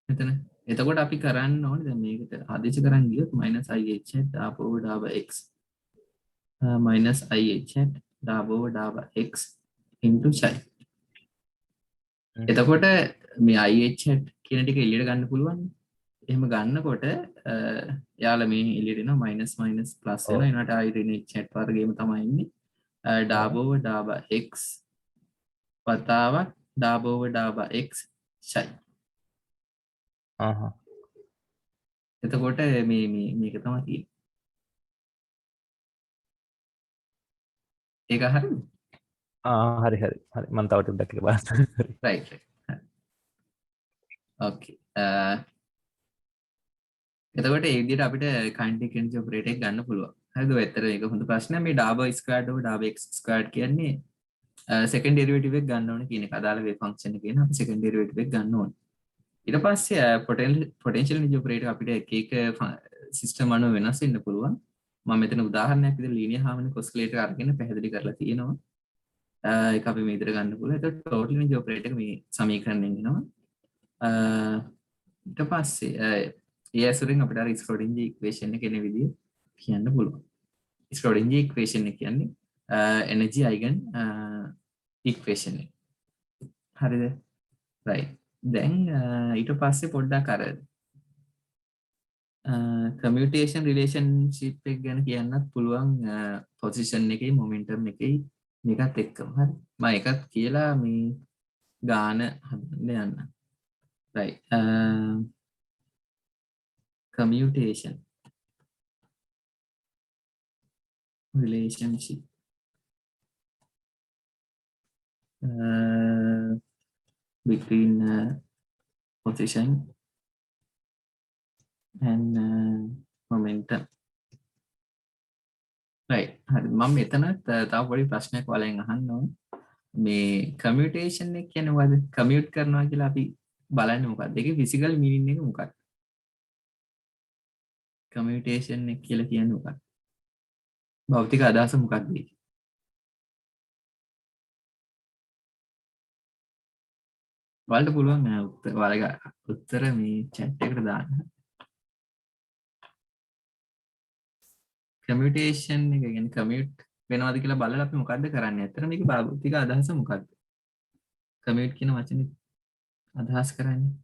මෙතන එතකොට අපි කරන්න ඕනේ දැන් මේකට ආදේශ කරන් ගියොත් -ih දාපුව දාබ x -ih දාපුව දාබ x into psi. එතකොට මේ ih කියන ටික එළියට ගන්න පුළුවන්. එහෙම ගන්නකොට යාලා මේ එළියට එනවා මයිනස් මයිනස් ප්ලස් වෙනවා. ඊනට ආයි ඍණ h වර්ගයම තමයි ඉන්නේ. දාබෝව දාබ x වතාවක් දාබෝව දාබ x psi. එතකොට මේක තමයි තියෙන්නේ. ඒක හරිද? හරි හරි හරි මන් තව ටිකක් දැක්ක බලන්න රයිට් ඕකේ. එතකොට ඒ විදිහට අපිට කයින්ටික් එනර්ජි ඔපරේටර් එක ගන්න පුළුවන්. හරිද? ඔය ඇත්තට මේක හොඳ ප්‍රශ්නයක්. මේ ඩාබ ස්ක්වයර්ඩ් over ඩාබ x ස්ක්වයර්ඩ් කියන්නේ සෙකන්ඩ් ඩෙරිවේටිව් එක ගන්න ඕනේ කියන එක. අදාළ වේව් ෆන්ක්ෂන් එකේ න අපි සෙකන්ඩ් ඩෙරිවේටිව් එක ගන්න ඕනේ. ඊට පස්සේ පොටෙන්ෂියල් එනර්ජි ඔපරේටර් අපිට එක එක සිස්ටම් අනුව වෙනස් වෙන්න පුළුවන්. මම මෙතන උදාහරණයක් විදිහට ලීනියර් හාමෝනික් ඔසිලේටර් අරගෙන පැහැදිලි කරලා තියෙනවා. ඒක අපි මේ විදිහට ගන්න පුළුවන්. එතකොට ටෝටල් එනර්ජි ඔපරේටර් මේ සමීකරණයෙන් එනවා. ඊට පස්සේ ඒ ඇසුරින් අපිට අර ස්ක්‍රොඩින්ජර් ඉක්වේෂන් එක එන විදිහ කියන්න පුළුවන්. ස්ක්‍රොඩින්ජර් ඉක්වේෂන් එක කියන්නේ එනර්ජි අයිගන් ඉක්වේෂන් එක. හරිද? රයිට්. දැන් ඊට පස්සේ පොඩ්ඩක් අර කමියුටේෂන් රිලේෂන්ෂිප් එක ගැන කියන්නත් පුළුවන් පොසිෂන් එකේ මොමන්ටම් එකේ මේකත් එක්කම. හරි. මම එකත් කියලා මේ ගාන හදන්න යන්න. Right. commutation relationship between position and momentum. right. හරි මම මෙතනත් තව පොඩි ප්‍රශ්නයක් ඔයාලෙන් අහන්න ඕන. මේ කමියුටේෂන් එක කියන්නේ මොකද්ද? කමියුට් කරනවා කියලා අපි බලන්නේ මොකද්ද? ඒකේ ෆිසිකල් මීනින් එක මොකක්ද? කමියුටේෂන් එක කියලා කියන්නේ මොකක්ද? භෞතික අදහස මොකක්ද? ඔයාලට පුළුවන් ඔයාලගේ උත්තර මේ chat එකට දාන්න. කමියුටේෂන් එක කියන්නේ කමියුට් වෙනවද කියලා බලලා අපි මොකද්ද කරන්නේ? ඇත්තට මේක භෞතික අදහස මොකක්ද? කමියුට් කියන වචනේ අදහස් කරන්නේ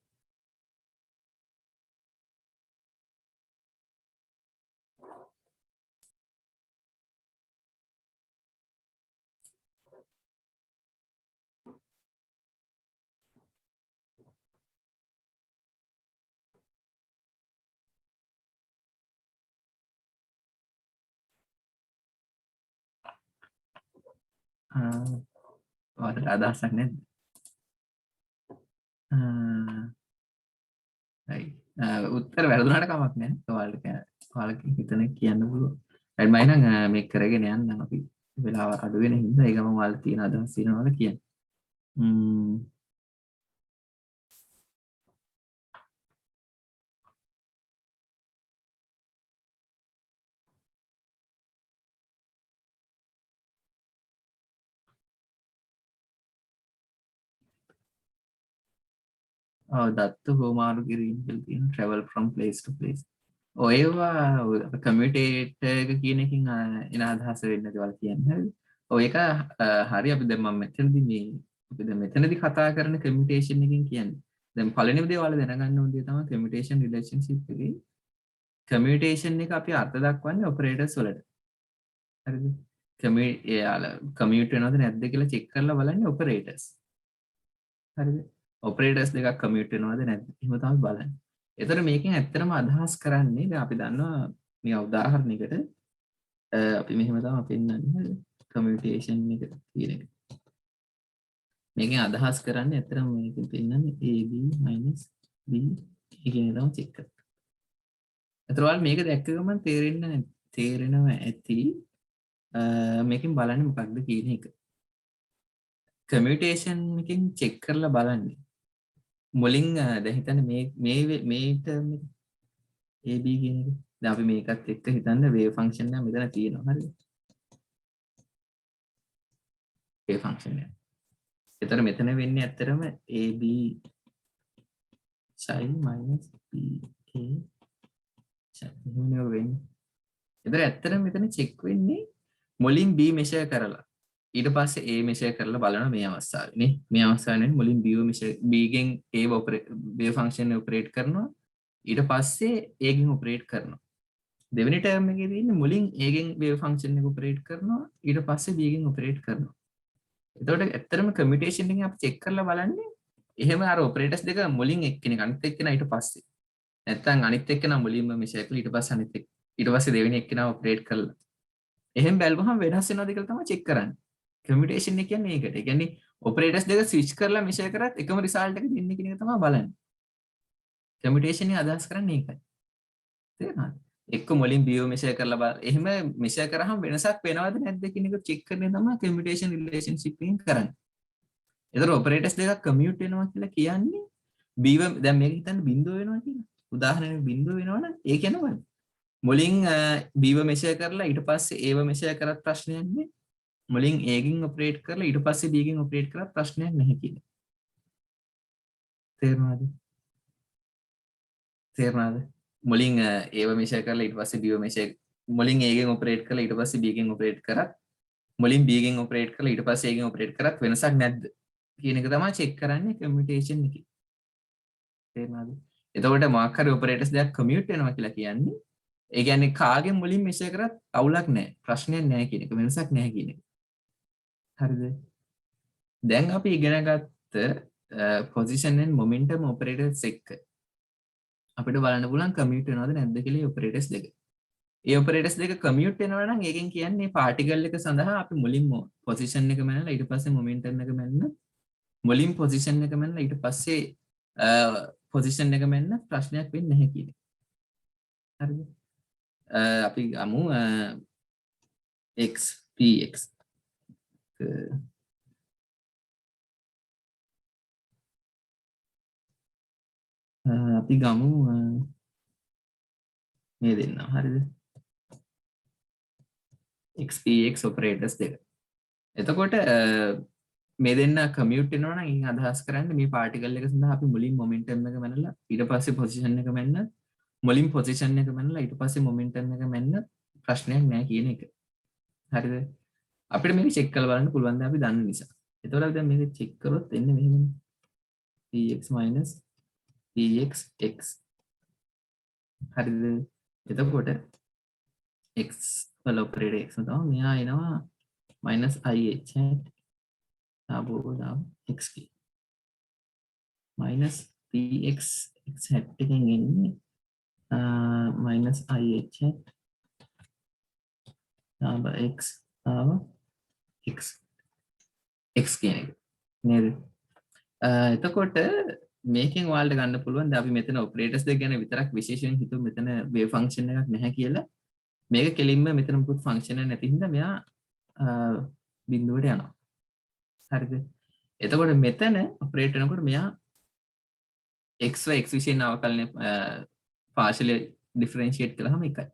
ඔයාලට අදහසක් නැද්ද? උත්තර වැරදුනට කමක් නැහැ. ඔයාලට හිතන කියන්න පුළුවන්. හරි මම නම් මේක කරගෙන යන්න අපි වෙලාව අඩු වෙන හින්දා ඒ ගමන් ඔයාලට තියෙන අදහස් තියෙනවද කියන්න. දත්ත හෝමාරු කිරීම කියලා තියෙන travel from place to place. ඔයවා කමියුටේට් එක කියන එකකින් එන අදහස වෙන්න දේවල් කියන්නේ. හරිද? ඔය එක හරි අපි දැන් මම මෙතනදී මේ අපි දැන් මෙතනදී කතා කරන කමියුටේෂන් එකකින් කියන්නේ. දැන් පළවෙනිම දේ ඔයාලා දැනගන්න ඕන දේ තමයි කමියුටේෂන් රිලේෂන්ෂිප් එකේ කමියුටේෂන් එක අපි අර්ථ දක්වන්නේ ඔපරේටර්ස් වලට. හරිද? කමියුට් වෙනවද නැද්ද කියලා චෙක් කරලා බලන්නේ ඔපරේටර්ස්. හරිද? ඔපරේටර්ස් දෙකක් කමියුට් වෙනවද නැද්ද? එහෙම තමයි බලන්නේ. එතකොට මේකෙන් ඇත්තටම අදහස් කරන්නේ දැන් අපි දන්නවා මේ උදාහරණයකට අපි මෙහෙම තමයි පෙන්නන්නේ කමියුටේෂන් එක කියන එක. මේකෙන් අදහස් කරන්නේ ඇත්තටම මේකෙන් පෙන්නන්නේ AB - B කියන එක තමයි චෙක් කරන්නේ. එතකොට මේක දැක්ක ගමන් තේරෙනවා ඇති මේකෙන් බලන්නේ මොකක්ද කියන එක. කමියුටේෂන් එකෙන් චෙක් කරලා බලන්නේ මුලින් දැන් හිතන්න මේ ටර්ම් එක AB කියන එක. දැන් අපි මේකත් එක්ක හිතන්න වේව් ෆන්ක්ෂන් එක මෙතන තියෙනවා. හරිද? වේව් ෆන්ක්ෂන් එක. ඒතර මෙතන වෙන්නේ ඇත්තටම AB sin minus BA එහෙමනේ වෙන්නේ. ඒතර ඇත්තටම මෙතන චෙක් වෙන්නේ මුලින් B මෙෂර් කරලා ඊට පස්සේ A මෙෂර් කරලා බලනවා මේ අවස්ථාවේ නේ. මේ අවස්ථාවේ මුලින් B ගෙන් A වේව් ෆන්ක්ෂන් එක ඔපරේට් කරනවා. ඊට පස්සේ A ගෙන් ඔපරේට් කරනවා. දෙවෙනි ටර්ම් එකේ තියෙන්නේ මුලින් A ගෙන් වේව් ෆන්ක්ෂන් එක ඔපරේට් කරනවා. ඊට පස්සේ B ගෙන් ඔපරේට් කරනවා. එතකොට ඇත්තටම කමියුටේෂන් එකෙන් අපි චෙක් කරලා බලන්නේ එහෙම අර ඔපරේටර්ස් දෙක මුලින් එක්කෙනෙක් අනිත් එක්කෙනා ඊට පස්සේ. නැත්තම් අනිත් එක්කෙනා මුලින්ම මෙෂර් කරලා ඊට පස්සේ ඊට පස්සේ දෙවෙනි එක්කෙනා ඔපරේට් කරලා. එහෙම බැලුවහම වෙනස් වෙනවද කියලා තමයි චෙක් කරන්නේ. කමියුටේෂන් එක කියන්නේ ඒකට. ඒ කියන්නේ ඔපරේටර්ස් දෙක ස්විච් කරලා මෙෂර් කරත් එකම රිසල්ට් එක දෙන්නේ කියන එක තමයි බලන්නේ. කමියුටේෂන් එක අදහස් කරන්නේ ඒකයි. තේරුණාද? එක්ක මුලින් BO මෙෂර් කරලා බලන්න. එහෙම මෙෂර් කරාම වෙනසක් වෙනවද නැද්ද කියන එක චෙක් කරන්නේ තමයි කමියුටේෂන් රිලේෂන්ෂිප් එකෙන් කරන්නේ. ඒතර ඔපරේටර්ස් දෙකක් කමියුට් වෙනවා කියලා කියන්නේ B දැන් මේක හිතන්න බිඳුව වෙනවා කියලා. උදාහරණයක් බිඳුව වෙනවනම් ඒ කියන්නේ මොකක්ද? මුලින් B මෙෂර් කරලා ඊට පස්සේ A මෙෂර් කරත් ප්‍රශ්නයක් නෑ. මුලින් A ගෙන් ඔපරේට් කරලා ඊට පස්සේ B ගෙන් ඔපරේට් කරත් ප්‍රශ්නයක් නැහැ කියන්නේ. තේරුණාද? මුලින් A මෙෂර් කරලා ඊට පස්සේ B මෙෂර් මුලින් A ගෙන් ඔපරේට් කරලා ඊට පස්සේ B ගෙන් ඔපරේට් කරත් මුලින් B ගෙන් ඔපරේට් කරලා ඊට පස්සේ A ගෙන් ඔපරේට් කරත් වෙනසක් නැද්ද කියන එක තමයි චෙක් කරන්නේ කමියුටේෂන් එකේ. තේරුණාද? එතකොට මොකක් හරි ඔපරේටර්ස් දෙකක් කමියුට් වෙනවා කියලා කියන්නේ ඒ කියන්නේ කාගෙන් මුලින් මෙෂර් කරත් අවුලක් නැහැ. ප්‍රශ්නයක් නැහැ කියන එක. වෙනසක් නැහැ කියන එක. හරිද? දැන් අපි ඉගෙන ගත්ත පොසිෂන් and මොමන්ටම් ඔපරේටර්ස් එක්ක අපිට බලන්න පුළුවන් කමියුට් වෙනවද නැද්ද කියලා ඔපරේටර්ස් දෙක. ඒ ඔපරේටර්ස් දෙක කමියුට් වෙනවා නම් ඒකෙන් කියන්නේ පාටිකල් එක සඳහා අපි මුලින් පොසිෂන් එක මැනලා ඊට පස්සේ මොමන්ටම් එක මැනන මුලින් පොසිෂන් එක මැනලා ඊට පස්සේ පොසිෂන් එක මැනන ප්‍රශ්නයක් වෙන්නේ නැහැ කියන එක. හරිද? අපි ගමු xpx අපි ගමු මේ දෙන්න. හරිද? xpx ඔපරේටර්ස් දෙක. එතකොට මේ දෙන්න කමියුට් වෙනවා නම් ඉතින් අදහස් කරන්නේ මේ පාටිකල් එක සඳහා අපි මුලින් මොමන්ටම් එක මැනලා ඊට පස්සේ පොසිෂන් එක මැනන මුලින් පොසිෂන් එක මැනලා ඊට පස්සේ මොමන්ටම් එක මැනන ප්‍රශ්නයක් නැහැ කියන එක. හරිද? අපිට මේක චෙක් කරලා බලන්න පුළුවන් ද අපි දන්න නිසා. එතකොට අපි දැන් මේක චෙක් කරොත් එන්නේ මෙහෙමනේ. px px x. හරිද? එතකොට x වල ඔපරේටර් x තමයි මෙහා එනවා -ih xp px x hat එකෙන් එන්නේ -ih x x කියන එක නේද? එතකොට මේකෙන් ඔයාලට ගන්න පුළුවන් දැන් අපි මෙතන ඔපරේටර්ස් දෙක ගැන විතරක් විශේෂයෙන් හිතුව මෙතන වේව් ෆන්ක්ෂන් එකක් නැහැ කියලා. මේක කෙලින්ම මෙතන මුකුත් ෆන්ක්ෂන් එකක් නැති හින්දා මෙයා බිඳුවට යනවා. හරිද? එතකොට මෙතන ඔපරේට් වෙනකොට මෙයා x x විශේෂයෙන් අවකලනය පාර්ෂලි ඩිෆරෙන්ෂিয়েට් කළාම එකයි.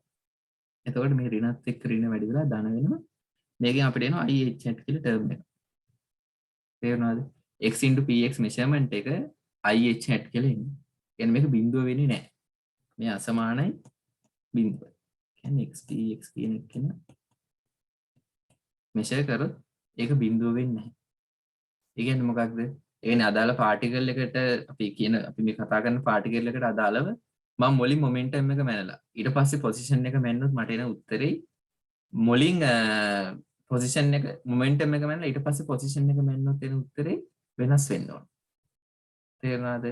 එතකොට මේ ඍණත් එක්ක ඍණ වැඩි වෙලා ධන වෙනවා. මේකෙන් අපිට එනවා IH hat කියලා ටර්ම් එක. තේරුණාද? x * px මෙෂර්මන්ට් එක IH hat කියලා එන්නේ. කියන්නේ මේක බිඳුව වෙන්නේ නැහැ. මේ අසමානයි බිඳුව. කියන්නේ x dx කියන එක න මෙෂර් කරොත් ඒක බිඳුව වෙන්නේ නැහැ. ඒ කියන්නේ මොකක්ද? ඒ කියන්නේ අදාළ පාටිකල් එකට අපි මේ කතා කරන පාටිකල් එකට අදාළව මම මුලින් මොමන්ටම් එක මැනලා ඊට පස්සේ පොසිෂන් එක මැන්නොත් මට එන උත්තරේ මුලින් පොසිෂන් එක මොමන්ටම් එක මැනලා ඊට පස්සේ පොසිෂන් එක මැන්නොත් එන උත්තරේ වෙනස් වෙන්න ඕන. තේරුණාද?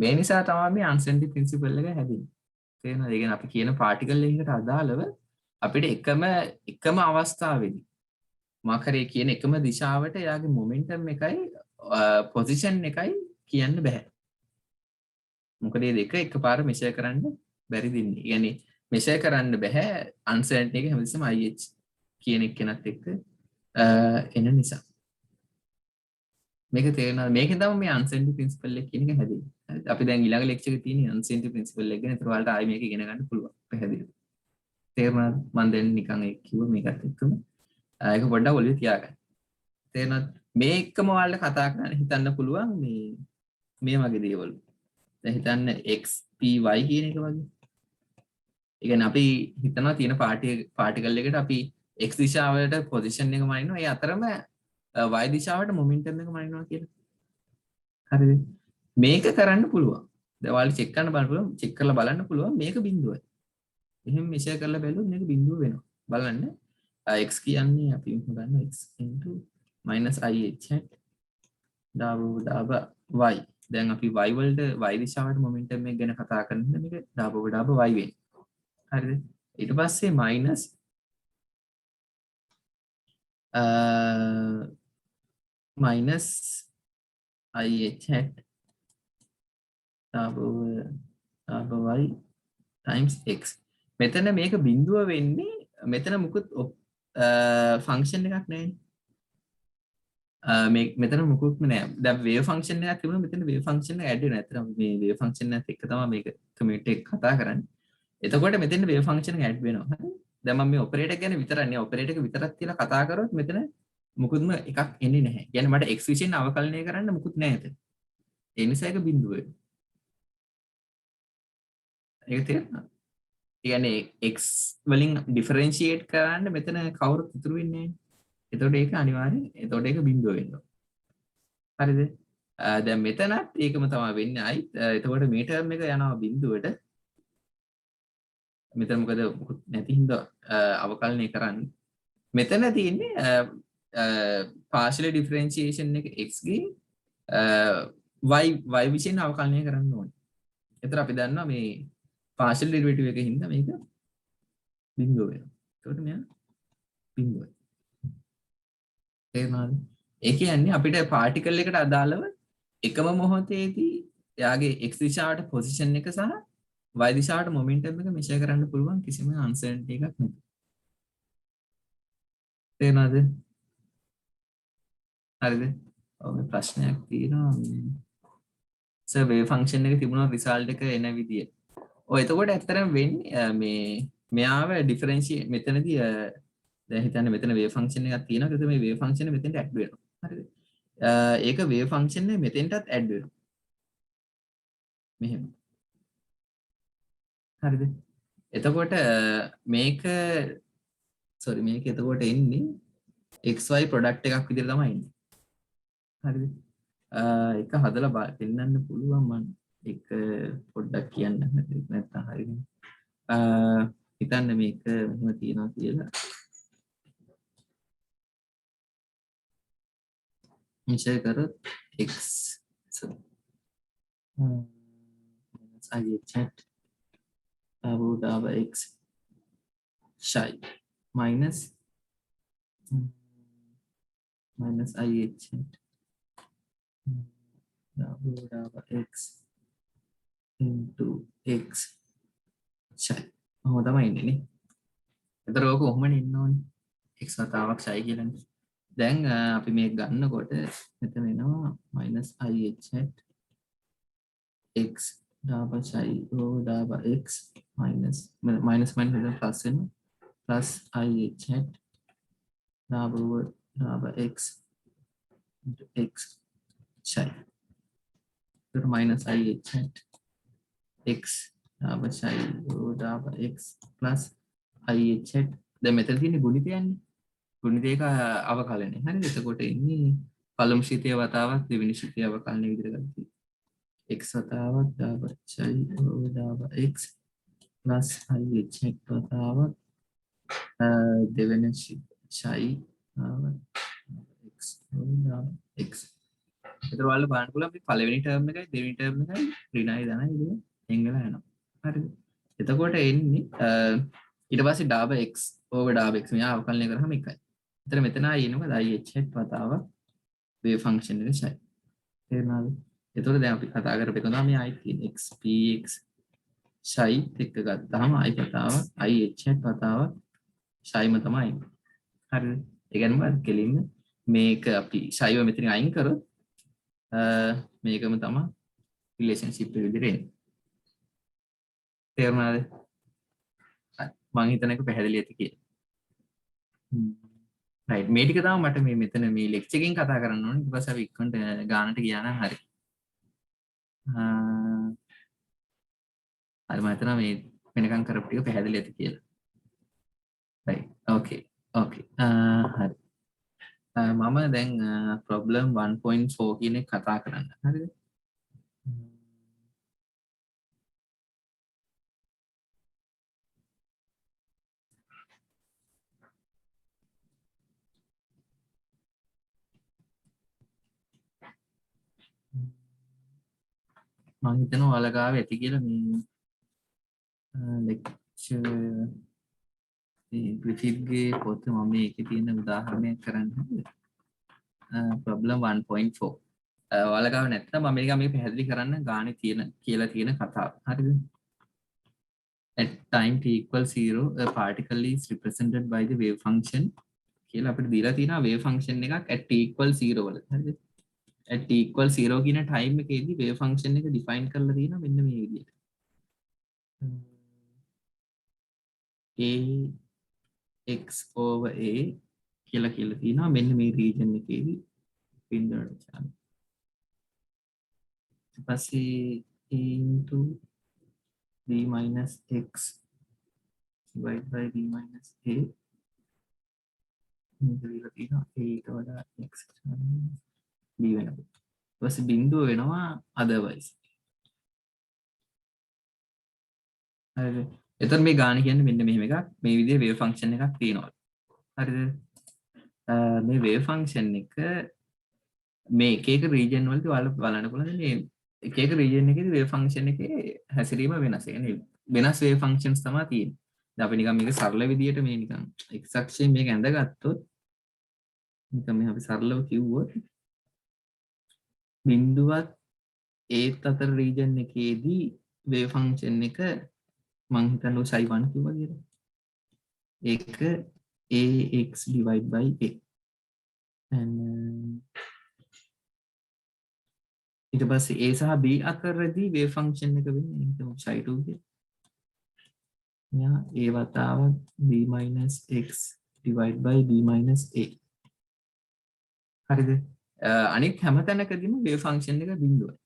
මේ නිසා තමයි මේ අන්සර්ටනිටි ප්‍රින්සිපල් එක හැදෙන්නේ. තේරුණාද? ඒ කියන්නේ අපි කියන පාටිකල් එකකට අදාළව අපිට එකම අවස්ථාවේදී මාකරේ කියන එකම දිශාවට එයාගේ මොමන්ටම් එකයි පොසිෂන් එකයි කියන්න බෑ. මොකද මේ දෙක එකපාර මෙෂර් කරන්න බැරි දෙන්නේ. يعني මෙෂර් කරන්න බෑ අන්සර්ටනිටි එක හැමතිස්සෙම IH කියන එක්කෙනත් එක්ක එන නිසා. මේක තේරෙනවා. මේකෙන් තමයි මේ අන්සර්ටනිටි ප්‍රින්සිපල් එක කියන එක හැදෙන්නේ. අපි දැන් ඊළඟ ලෙක්චර් එකේ තියෙන අන්සර්ටනිටි ප්‍රින්සිපල් එක ගැන ඒතර වලට ආයෙ මේක ඉගෙන ගන්න පුළුවන්. පැහැදිලිද? තේරුණාද? මම දැන් නිකන් ඒක කිව්ව මේකත් එක්කම ඒක පොඩ්ඩක් ඔළුවේ තියාගන්න. තේරුණාද? මේ එක්කම ඔයාලට කතා කරන්න හිතන්න පුළුවන් මේ වගේ දේවල්. දැන් හිතන්න x p y කියන එක වගේ. ඒ කියන්නේ අපි හිතනවා තියෙන පාටිකල් එකට අපි x දිශාවට පොසිෂන් එක මනිනවා. ඒ අතරම y දිශාවට මොමන්ටම් එක මනිනවා කියලා. හරිද? මේක කරන්න පුළුවන්. දැන් ඔයාලා චෙක් කරලා බලන්න පුළුවන් මේක බිඳුවයි. එහෙම මෙෂර් කරලා බැලුවොත් මේක බිඳුව වෙනවා. බලන්න. x කියන්නේ අපි ගන්න x -IH දාබ y. දැන් අපි y වලට y දිශාවට මොමන්ටම් එක ගැන කතා කරනකොට මේක දාබ y වෙන්නේ. හරිද? ඊට පස්සේ minus IH hat දාබ y times x. මෙතන මේක බිඳුව වෙන්නේ මෙතන මුකුත් ෆන්ක්ෂන් එකක් නැහැ. මෙතන මුකුත්ම නෑ. දැන් වේව් ෆන්ක්ෂන් එකක් තිබුණා මෙතන වේව් ෆන්ක්ෂන් එක ඇඩ් වෙනවා. ඇත්තටම මේ වේව් ෆන්ක්ෂන් එකත් එක්ක තමයි මේක කමියුට් එක කතා කරන්නේ. එතකොට මෙතන වේව් ෆන්ක්ෂන් එක ඇඩ් වෙනවා. හරි. දැන් මම මේ ඔපරේටර් ගැන විතරක් නේ ඔපරේටර් එක විතරක් තියලා කතා කරොත් මෙතන මුකුත්ම එකක් එන්නේ නැහැ. කියන්නේ මට x විෂයෙන් අවකලනය කරන්න මුකුත් නැහැ එතන. ඒ නිසා ඒක බිඳුව වෙනවා. ඒක තේරෙනවද? කියන්නේ x වලින් ඩිෆරෙන්ෂিয়েට් කරන්න මෙතන කවුරුත් ඉතුරු වෙන්නේ නැහැ. එතකොට ඒක අනිවාර්යෙන් එතකොට ඒක බිඳුව වෙනවා. හරිද? දැන් මෙතනත් ඒකම තමයි වෙන්නේ ආයි. එතකොට මේ ටර්ම් එක යනවා බිඳුවට. මෙතන මොකද නැති හින්දා අවකලනය කරන්නේ. මෙතන තියෙන්නේ partial differentiation එක x ගේ y විෂයෙන් අවකලනය කරන්න ඕනේ. එතන අපි දන්නවා මේ partial derivative එකකින් හින්දා මේක බිඳුව වෙනවා. එතකොට මෙයා බිඳුවයි. තේරුණාද? ඒ කියන්නේ අපිට පාටිකල් එකට අදාළව එකම මොහොතේදී එයාගේ x දිශාවට පොසිෂන් එක සහ y දිශාවට මොමන්ටම් එක මෙෂර් කරන්න පුළුවන් කිසිම අන්සර්ටනිටි එකක් නැති. තේරුණාද? හරිද? ඔව් මේ ප්‍රශ්නයක් තියෙනවා මේ සර් වේව් ෆන්ක්ෂන් එක තිබුණා රිසල්ට් එක එන විදිය. ඔය එතකොට ඇත්තටම වෙන්නේ මේ මෙයාව ඩිෆරෙන්ෂියේට් මෙතනදී දැන් හිතන්න මෙතන වේව් ෆන්ක්ෂන් එකක් තියෙනවා. ඒකද මේ වේව් ෆන්ක්ෂන් එක මෙතෙන්ට ඇඩ් වෙනවා. හරිද? ඒක වේව් ෆන්ක්ෂන් එක මෙතෙන්ටත් ඇඩ් වෙනවා. මෙහෙම. හරිද? එතකොට මේක මේක එතකොට එන්නේ xy ප්‍රොඩක්ට් එකක් විදිහට තමයි එන්නේ. හරිද? ඒක හදලා පෙන්නන්න පුළුවන් මම ඒක පොඩ්ඩක් කියන්න නැත්නම් හරිද? හිතන්න මේක මෙහෙම තියනවා කියලා. මෙෂර් කරොත් x IH hat දාබ x shy minus IH hat දාබ x into x shy. ඔහොම තමයි ඉන්නේ නේ. ඒතර ඕක කොහොමද ඉන්න ඕනේ? x වතාවක් shy කියලානේ. දැන් අපි මේක ගන්නකොට මෙතන එනවා -IH hat x දාබ shy දාබ x minus minus මෙතන plus වෙනවා plus IH hat දාබ x into x shy. तर minus I h hat x දාප psi O දාප x plus I h hat දැන් මෙතන තියෙන්නේ ගුණිතයන්නේ ගුණිතයක අවකලනය හරිද එතකොට එන්නේ පළමු ශීතීය වතාවක් දෙවෙනි ශීතීය අවකලනය විදිහට ගත්තා x වතාවක් දාප psi O දාප x plus I h hat වතාවක් දෙවෙනි psi x O දාප x ඒතර ඔයාලා බලන්න පුළුවන් අපි පළවෙනි ටර්ම් එකයි දෙවෙනි ටර්ම් එකයි ඍණයි ධනයි විදිහට එංගලා යනවා. හරිද? එතකොට එන්නේ ඊට පස්සේ ඩාබ x ඕවර් ඩාබ x මෙයා අවකලනය කරාම එකයි. එතන මෙතන ආයෙනවද I h hat වතාව වේව් ෆන්ක්ෂන් එකේ ෂයි. තේරුණාද? එතකොට දැන් අපි කතා කරපු එක තමයි I තියෙන x px ෂයි එක්ක ගත්තාම I වතාව I h hat වතාව ෂයිම තමයි. හරිද? ඒ කියන්නේ මොකක්ද? කෙලින්ම මේක අපි ෂයිව මෙතනින් අයින් කරොත් මේකම තමයි රිලේෂන්ෂිප් එක විදිහට එන්නේ. තේරුණාද? මම හිතන එක පැහැදිලි ඇති කියලා. රයිට් මේ ටික තමයි මට මේ මෙතන මේ ලෙක්චර් එකෙන් කතා කරන්න ඕනේ. ඊට පස්සේ අපි ඉක්මනට ගානට ගියා නම් හරි. හරි මම හිතනවා මේ වෙනකන් කරපු ටික පැහැදිලි ඇති කියලා. රයිට් ඕකේ ඕකේ හරි. මම දැන් problem 1.4 කියන එක කතා කරන්න. හරිද? මම හිතනවා ඔයාලා ගාව ඇති කියලා මේ lecture ග්‍රිෆිත්ගේ පොත මම මේකේ තියෙන උදාහරණයක් කරන්න හරිද? problem 1.4 ඔයාලා ගාව නැත්නම් මම මේක පැහැදිලි කරන්න ගානේ තියෙන කියලා තියෙන කතාව. හරිද? At time t equals 0 a particle is represented by the wave function කියලා අපිට දීලා තියෙනවා wave function එකක් at t equals 0 වල. හරිද? at t equals 0 කියන time එකේදී wave function එක define කරලා තියෙනවා මෙන්න මේ විදිහට. a x over a කියලා තියෙනවා මෙන්න මේ region එකේදී බිඳුවට යන. ඊට පස්සේ a into b minus x divided by b minus a මේක දීලා තියෙනවා a ට වඩා x b වෙනවා. ඊට පස්සේ බිඳුව වෙනවා otherwise. හරිද? එතකොට මේ ගාන කියන්නේ මෙන්න මෙහෙම එකක්. මේ විදිහේ wave function එකක් තියෙනවා. හරිද? මේ wave function එක මේ එක එක region වලදී ඔයාලා බලන්න පුළුවන් මේ එක එක region එකේදී wave function එකේ හැසිරීම වෙනස්. ඒ කියන්නේ වෙනස් wave functions තමයි තියෙන්නේ. දැන් අපි නිකන් මේක සරල විදියට මේ නිකන් x අක්ෂයෙන් මේක ඇඳගත්තොත් නිකන් මේ අපි සරලව කිව්වොත් බිඳුවත් ඒත් අතර region එකේදී wave function එක මං හිතන්නේ psi 1 කිව්වා කියලා. ඒක ax divide by a. and ඊට පස්සේ a සහ b අතරදී wave function එක වෙන්නේ හිතමු psi 2 කියලා. යා a වතාවක් b minus x divide by b minus a. හරිද? අනිත් හැම තැනකදීම wave function එක බිඳුවයි.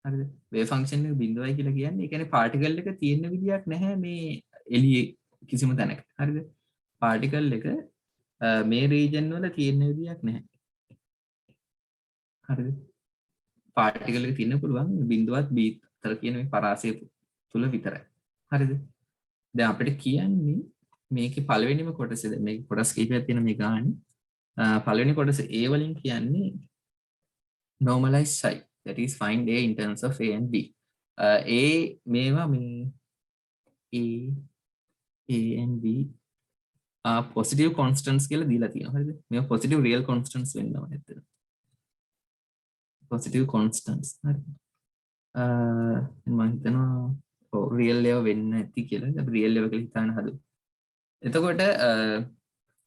හරිද? wave function එක බිඳුවයි කියලා කියන්නේ ඒ කියන්නේ particle එක තියෙන විදියක් නැහැ මේ එළියේ කිසිම තැනක. හරිද? particle එක මේ region වල තියෙන විදියක් නැහැ. හරිද? particle එක තියෙන්න පුළුවන් බිඳුවත් b අතර කියන මේ පරාසය තුල විතරයි. හරිද? දැන් අපිට කියන්නේ මේකේ පළවෙනිම කොටසේ දැන් මේක කොටස් කීපයක් තියෙන මේ ගානේ පළවෙනි කොටස a වලින් කියන්නේ normalize psi, that is find a in terms of a and b. a මේවා මේ a and b positive constants කියලා දීලා තියෙනවා. හරිද? මේවා positive real constants වෙන්න ඕනේ ඇත්තට. positive constants. හරි. මම හිතනවා real level වෙන්න ඇති කියලා. අපි real level කියලා හිතාන හදුවා. එතකොට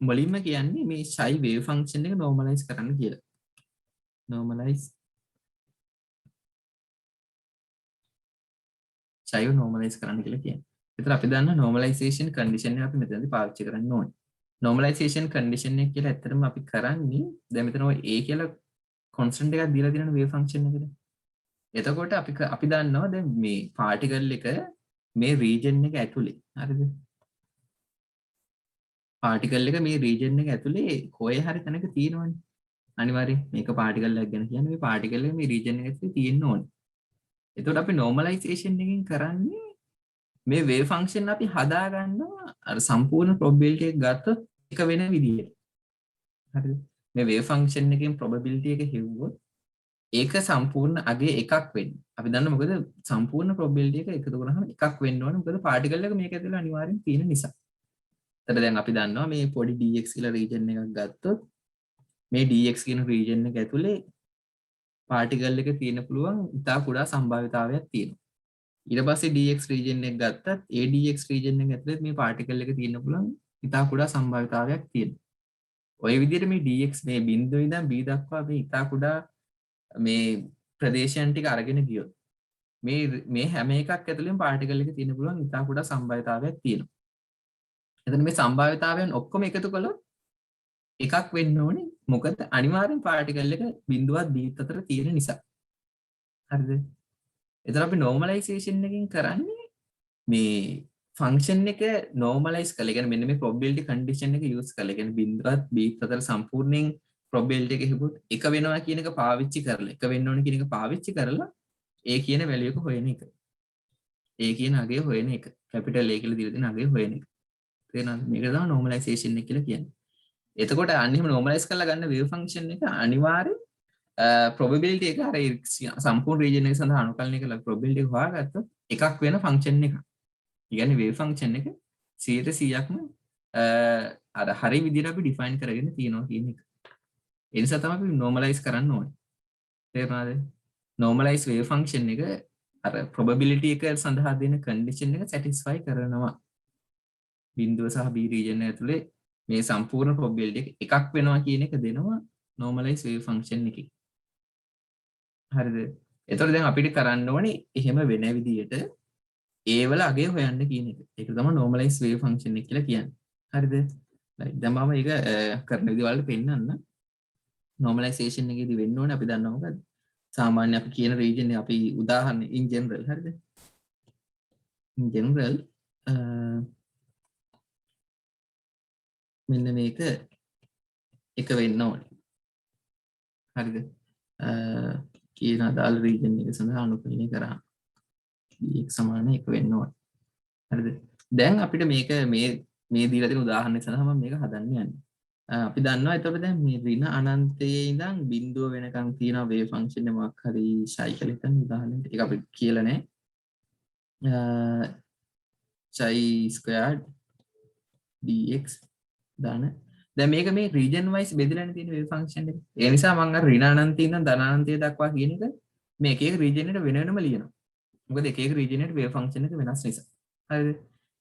මුලින්ම කියන්නේ මේ psi wave function එක normalize කරන්න කියලා. normalize psi එක normalize කරන්න කියලා කියන්නේ. ඒතර අපි දන්න normalization condition එක අපි මෙතනදී පාවිච්චි කරන්න ඕනේ. normalization condition එක කියලා ඇත්තටම අපි කරන්නේ දැන් මෙතන ඔය a කියලා constant එකක් දීලා තියෙනවා wave function එකට. එතකොට අපි දන්නවා දැන් මේ පාටිකල් එක මේ රීජන් එක ඇතුලේ හරිද? පාටිකල් එක මේ රීජන් එක ඇතුලේ කොහේ හරි තැනක තියෙනවනේ. අනිවාර්යෙන් මේක පාටිකල් එකක් ගැන කියන්නේ මේ පාටිකල් එක මේ රීජන් එක ඇතුලේ තියෙන්න ඕනේ. එතකොට අපි normalization එකකින් කරන්නේ මේ wave function අපි හදා ගන්නවා අර සම්පූර්ණ probability එක ගත්තොත් එක වෙන විදියට. හරිද? මේ wave function එකෙන් probability එක හෙව්වොත් ඒක සම්පූර්ණ අගේ එකක් වෙන්නේ. අපි දන්න මොකද සම්පූර්ණ probability එක එකතු කරාම එකක් වෙන්න ඕනේ. මොකද particle එක මේක ඇතුළේ අනිවාර්යෙන් තියෙන නිසා. එතන දැන් අපි දන්නවා මේ පොඩි dx කියලා region එකක් ගත්තොත් මේ dx කියන region එක ඇතුලේ particle එක තියෙන පුළුවන් ඉතා කුඩා සම්භාවිතාවයක් තියෙනවා. ඊට පස්සේ dx region එක ගත්තත් ඒ dx region එක ඇතුලේ මේ particle එක තියෙන පුළුවන් ඉතා කුඩා සම්භාවිතාවයක් තියෙනවා. ඔය විදිහට මේ dx මේ බිඳුව ඉඳන් b දක්වා මේ ඉතා කුඩා මේ ප්‍රදේශයන් ටික අරගෙන ගියොත් මේ හැම එකක් ඇතුළෙම පාටිකල් එක තියෙන පුළුවන් ඉතා කුඩා සම්භාවිතාවයක් තියෙනවා. එතන මේ සම්භාවිතාවයන් ඔක්කොම එකතු කළොත් එකක් වෙන්න ඕනේ. මොකද අනිවාර්යෙන් පාටිකල් එක බිඳුවත් බීත් අතර තියෙන නිසා. හරිද? එතන අපි normalization එකකින් කරන්නේ මේ ෆන්ක්ෂන් එක normalize කරලා. කියන්නේ මෙන්න මේ probability condition එක use කරලා. කියන්නේ බිඳුවත් බීත් අතර සම්පූර්ණයෙන් probability එක හිබුත් එක වෙනවා කියන එක පාවිච්චි කරලා එක වෙන්න ඕන කියන එක පාවිච්චි කරලා ඒ කියන value එක හොයන එක. ඒ කියන අගය හොයන එක. capital A කියලා දීලා තියෙන අගය හොයන එක. තේරෙනවද? මේක තමයි normalization එක කියලා කියන්නේ. එතකොට අන්න එහෙම normalize කරලා ගන්න wave function එක අනිවාර්යෙන් probability එක අර සම්පූර්ණ region එක සඳහා අනුකලනය කරලා probability එක හොයාගත්තොත් එකක් වෙන function එකක්. කියන්නේ wave function එක 100%ක්ම අර හරි විදිහට අපි define කරගෙන තියෙනවා කියන එක. ඒ නිසා තමයි අපි normalize කරන්න ඕනේ. තේරුණාද? normalize wave function එක අර probability එක සඳහා දෙන condition එක satisfy කරනවා. බිඳුව සහ b region ඇතුලේ මේ සම්පූර්ණ probability එකක් වෙනවා කියන එක දෙනවා normalize wave function එකකින්. හරිද? එතකොට දැන් අපිට කරන්න ඕනේ එහෙම වෙන විදිහට ඒ වල අගය හොයන්න කියන එක. ඒක තමයි normalize wave function එක කියලා කියන්නේ. හරිද? දැන් මම ඒක කරන විදිහ වලට පෙන්නන්න. normalization එකේදී වෙන්න ඕනේ අපි දන්නවා මොකද්ද? සාමාන්‍ය අපි කියන region එක අපි උදාහරණ in general හරිද? in general මෙන්න මේක එක වෙන්න ඕනේ. හරිද? කියන අදාළ region එක සඳහා අනුකලනය කරා. x සමාන 1 වෙන්න ඕනේ. හරිද? දැන් අපිට මේක මේ දීලා තියෙන උදාහරණයක් සඳහා මම මේක හදන්න යන්නේ. අපි දන්නවා එතකොට දැන් මේ ඍණ අනන්තයේ ඉඳන් බිඳුව වෙනකන් තියෙන wave function එක මොකක් හරි ෂයි කියලා හිතන්න උදාහරණයක්. ඒක අපි කියලා නැහැ. ෂයි ස්ක්වයර්ඩ් dx දාන. දැන් මේක මේ region wise බෙදලානේ තියෙන wave function එක. ඒ නිසා මම අර ඍණ අනන්තයේ ඉඳන් ධන අනන්තය දක්වා කියන එක මේ එක එක region එකට වෙන වෙනම ලියනවා. මොකද එක එක region එකට wave function එක වෙනස් නිසා. හරිද?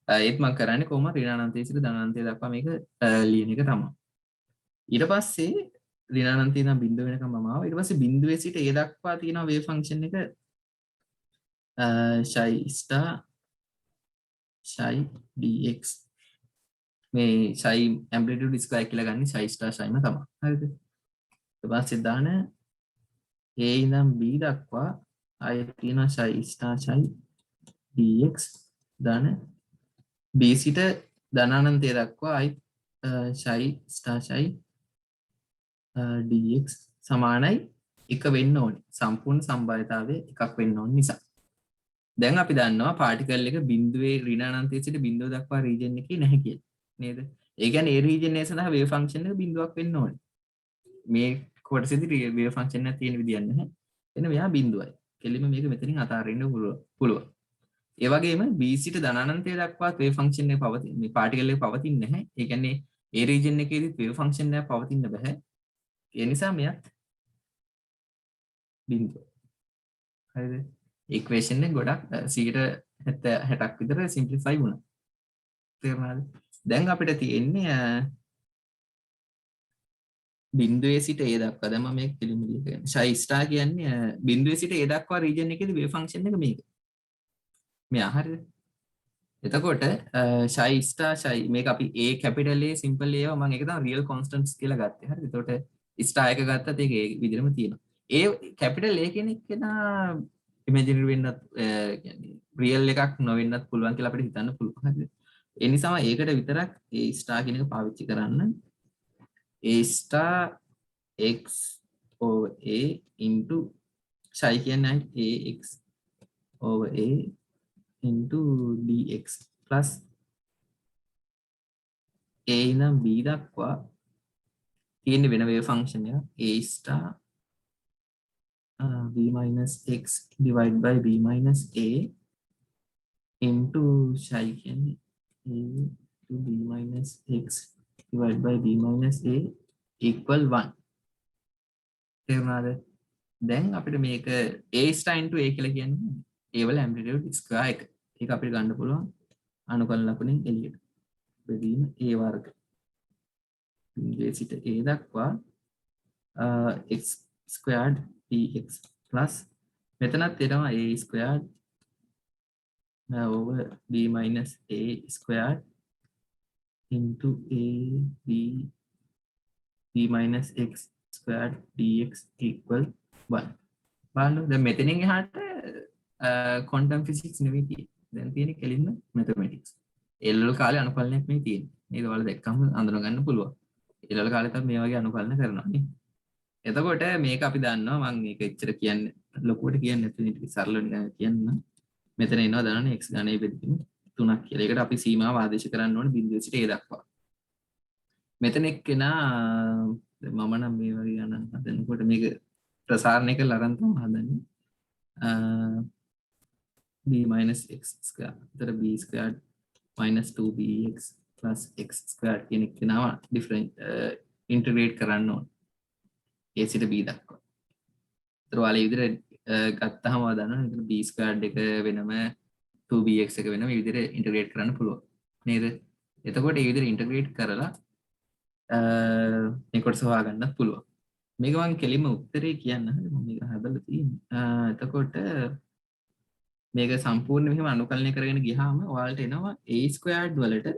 ඒත් මම කරන්නේ කොහොමද ඍණ අනන්තයේ සිට ධන අනන්තය දක්වා මේක ලියන එක තමයි. ඊට පස්සේ ඍණ අනන්තයේ ඉඳන් බිඳුව වෙනකම් මම ආවා. ඊට පස්සේ බිඳුවේ සිට a දක්වා තියෙන wave function එක ෂයි ස්ටාර් ෂයි dx මේ ෂයි ඇම්ප්ලිටියුඩ් ස්ක්වයර් කියලා ගන්න ෂයි ස්ටාර් ෂයිම තමයි. හරිද? ඊට පස්සේ දාන a ඉඳන් b දක්වා ආයෙ තියෙන ෂයි ස්ටාර් ෂයි dx දාන b සිට ධන අනන්තය දක්වා ආයෙ ෂයි ස්ටාර් ෂයි dx සමානයි 1 වෙන්න ඕනේ. සම්පූර්ණ සම්භාවිතාවය එකක් වෙන්න ඕන නිසා. දැන් අපි දන්නවා පාටිකල් එක බිඳුවේ ඍණ අනන්තයේ සිට බිඳුව දක්වා region එකේ නැහැ කියලා. නේද? ඒ කියන්නේ ඒ region එක සඳහා wave function එක බිඳුවක් වෙන්න ඕනේ. මේ කොටසේදී wave function එකක් තියෙන විදියක් නැහැ. එන්න මෙහා බිඳුවයි. කෙලින්ම මේක මෙතනින් අතාරින්න පුළුවන්. ඒ වගේම b සිට ධන අනන්තය දක්වා wave function එක පවතින මේ පාටිකල් එක පවතින්නේ නැහැ. ඒ කියන්නේ ඒ region එකේදී wave function එක පවතින්න බෑ. ඒ නිසා මෙයත් බිඳුව. හරිද? equation එක ගොඩක් 60ක් විතර simplify වුණා. තේරුණාද? දැන් අපිට තියෙන්නේ බිඳුවේ සිට a දක්වා. දැන් මම මේක පිළිම ලියන්නේ. ෂයි ස්ටාර් කියන්නේ බිඳුවේ සිට a දක්වා region එකේදී wave function එක මේක. මෙයා හරිද? එතකොට ෂයි ස්ටාර් ෂයි මේක අපි a capital A simple A මම ඒක තමයි real constants කියලා ගත්තේ. හරිද? එතකොට ස්ටාර් එක ගත්තත් ඒක ඒ විදිහටම තියෙනවා. A capital A කියන එක නා ඉමේජිනරි වෙන්නත් කියන්නේ රියල් එකක් නොවෙන්නත් පුළුවන් කියලා අපිට හිතන්න පුළුවන්. හරිද? ඒ නිසා ඒකට විතරක් A* කියන එක පාවිච්චි කරන්න. A* x over a into psi කියන්නේ ax over a into dx plus a ඉඳන් b දක්වා තියෙන වෙන wave function එක A* b minus x divided by b minus a into psi කියන්නේ a to b minus x divided by b minus a equal 1. තේරුණාද? දැන් අපිට මේක A* into a කියලා කියන්නේ A වල ඇම්ප්ලිටියුඩ් ස්ක්වයර් එක. ඒක අපිට ගන්න පුළුවන් අනුකලන ලකුණෙන් එළියට. බෙදීම A වර්ග. බිඳුවේ සිට A දක්වා x squared dx plus මෙතනත් එනවා A squared over b minus a squared into a b minus x squared dx equal 1. බලන්න දැන් මෙතනින් එහාට quantum physics නෙවෙයි තියෙන්නේ. දැන් තියෙන්නේ කෙලින්ම mathematics. එල්වල කාලේ අනුකලනයක් මේ තියෙන්නේ. මේක ඔයාලා දැක්කම අඳුන ගන්න පුළුවන්. එල්වල කාලේ තමයි මේ වගේ අනුකලන කරනවා නේ. එතකොට මේක අපි දන්නවා මම මේක එච්චර කියන්නේ ලොකුවට කියන්නේ නැතුව ඉතින් සරලව කියන්න. මෙතන එනවා දන්නවනේ x ගණයේ බෙදීම 3ක් කියලා. ඒකට අපි සීමාව ආදේශ කරන්න ඕනේ බිඳුවේ සිට a දක්වා. මෙතන එක්කෙනා මම නම් මේ වගේ ගණන් හදනකොට මේක ප්‍රසාරණය කරලා අරන් තමයි හදන්නේ. b minus x square. එතන b squared minus 2bx plus x squared කියන එක්කෙනාව ඩිෆරෙන්ට් ඉන්ටිග්‍රේට් කරන්න ඕනේ. a සිට b දක්වා. ඒතර ඔයාලා මේ විදිහට ගත්තාම දන්නවා එතන b squared එක වෙනම 2bx එක වෙනම මේ විදිහට ඉන්ටිග්‍රේට් කරන්න පුළුවන් නේද? එතකොට මේ විදිහට ඉන්ටිග්‍රේට් කරලා මේ කොටස හොයාගන්නත් පුළුවන්. මේක මම කෙලින්ම උත්තරේ කියන්න හරි මම මේක හදලා තියෙන්නේ. එතකොට මේක සම්පූර්ණ මෙහෙම අනුකලනය කරගෙන ගියාම ඔයාලට එනවා a squared වලට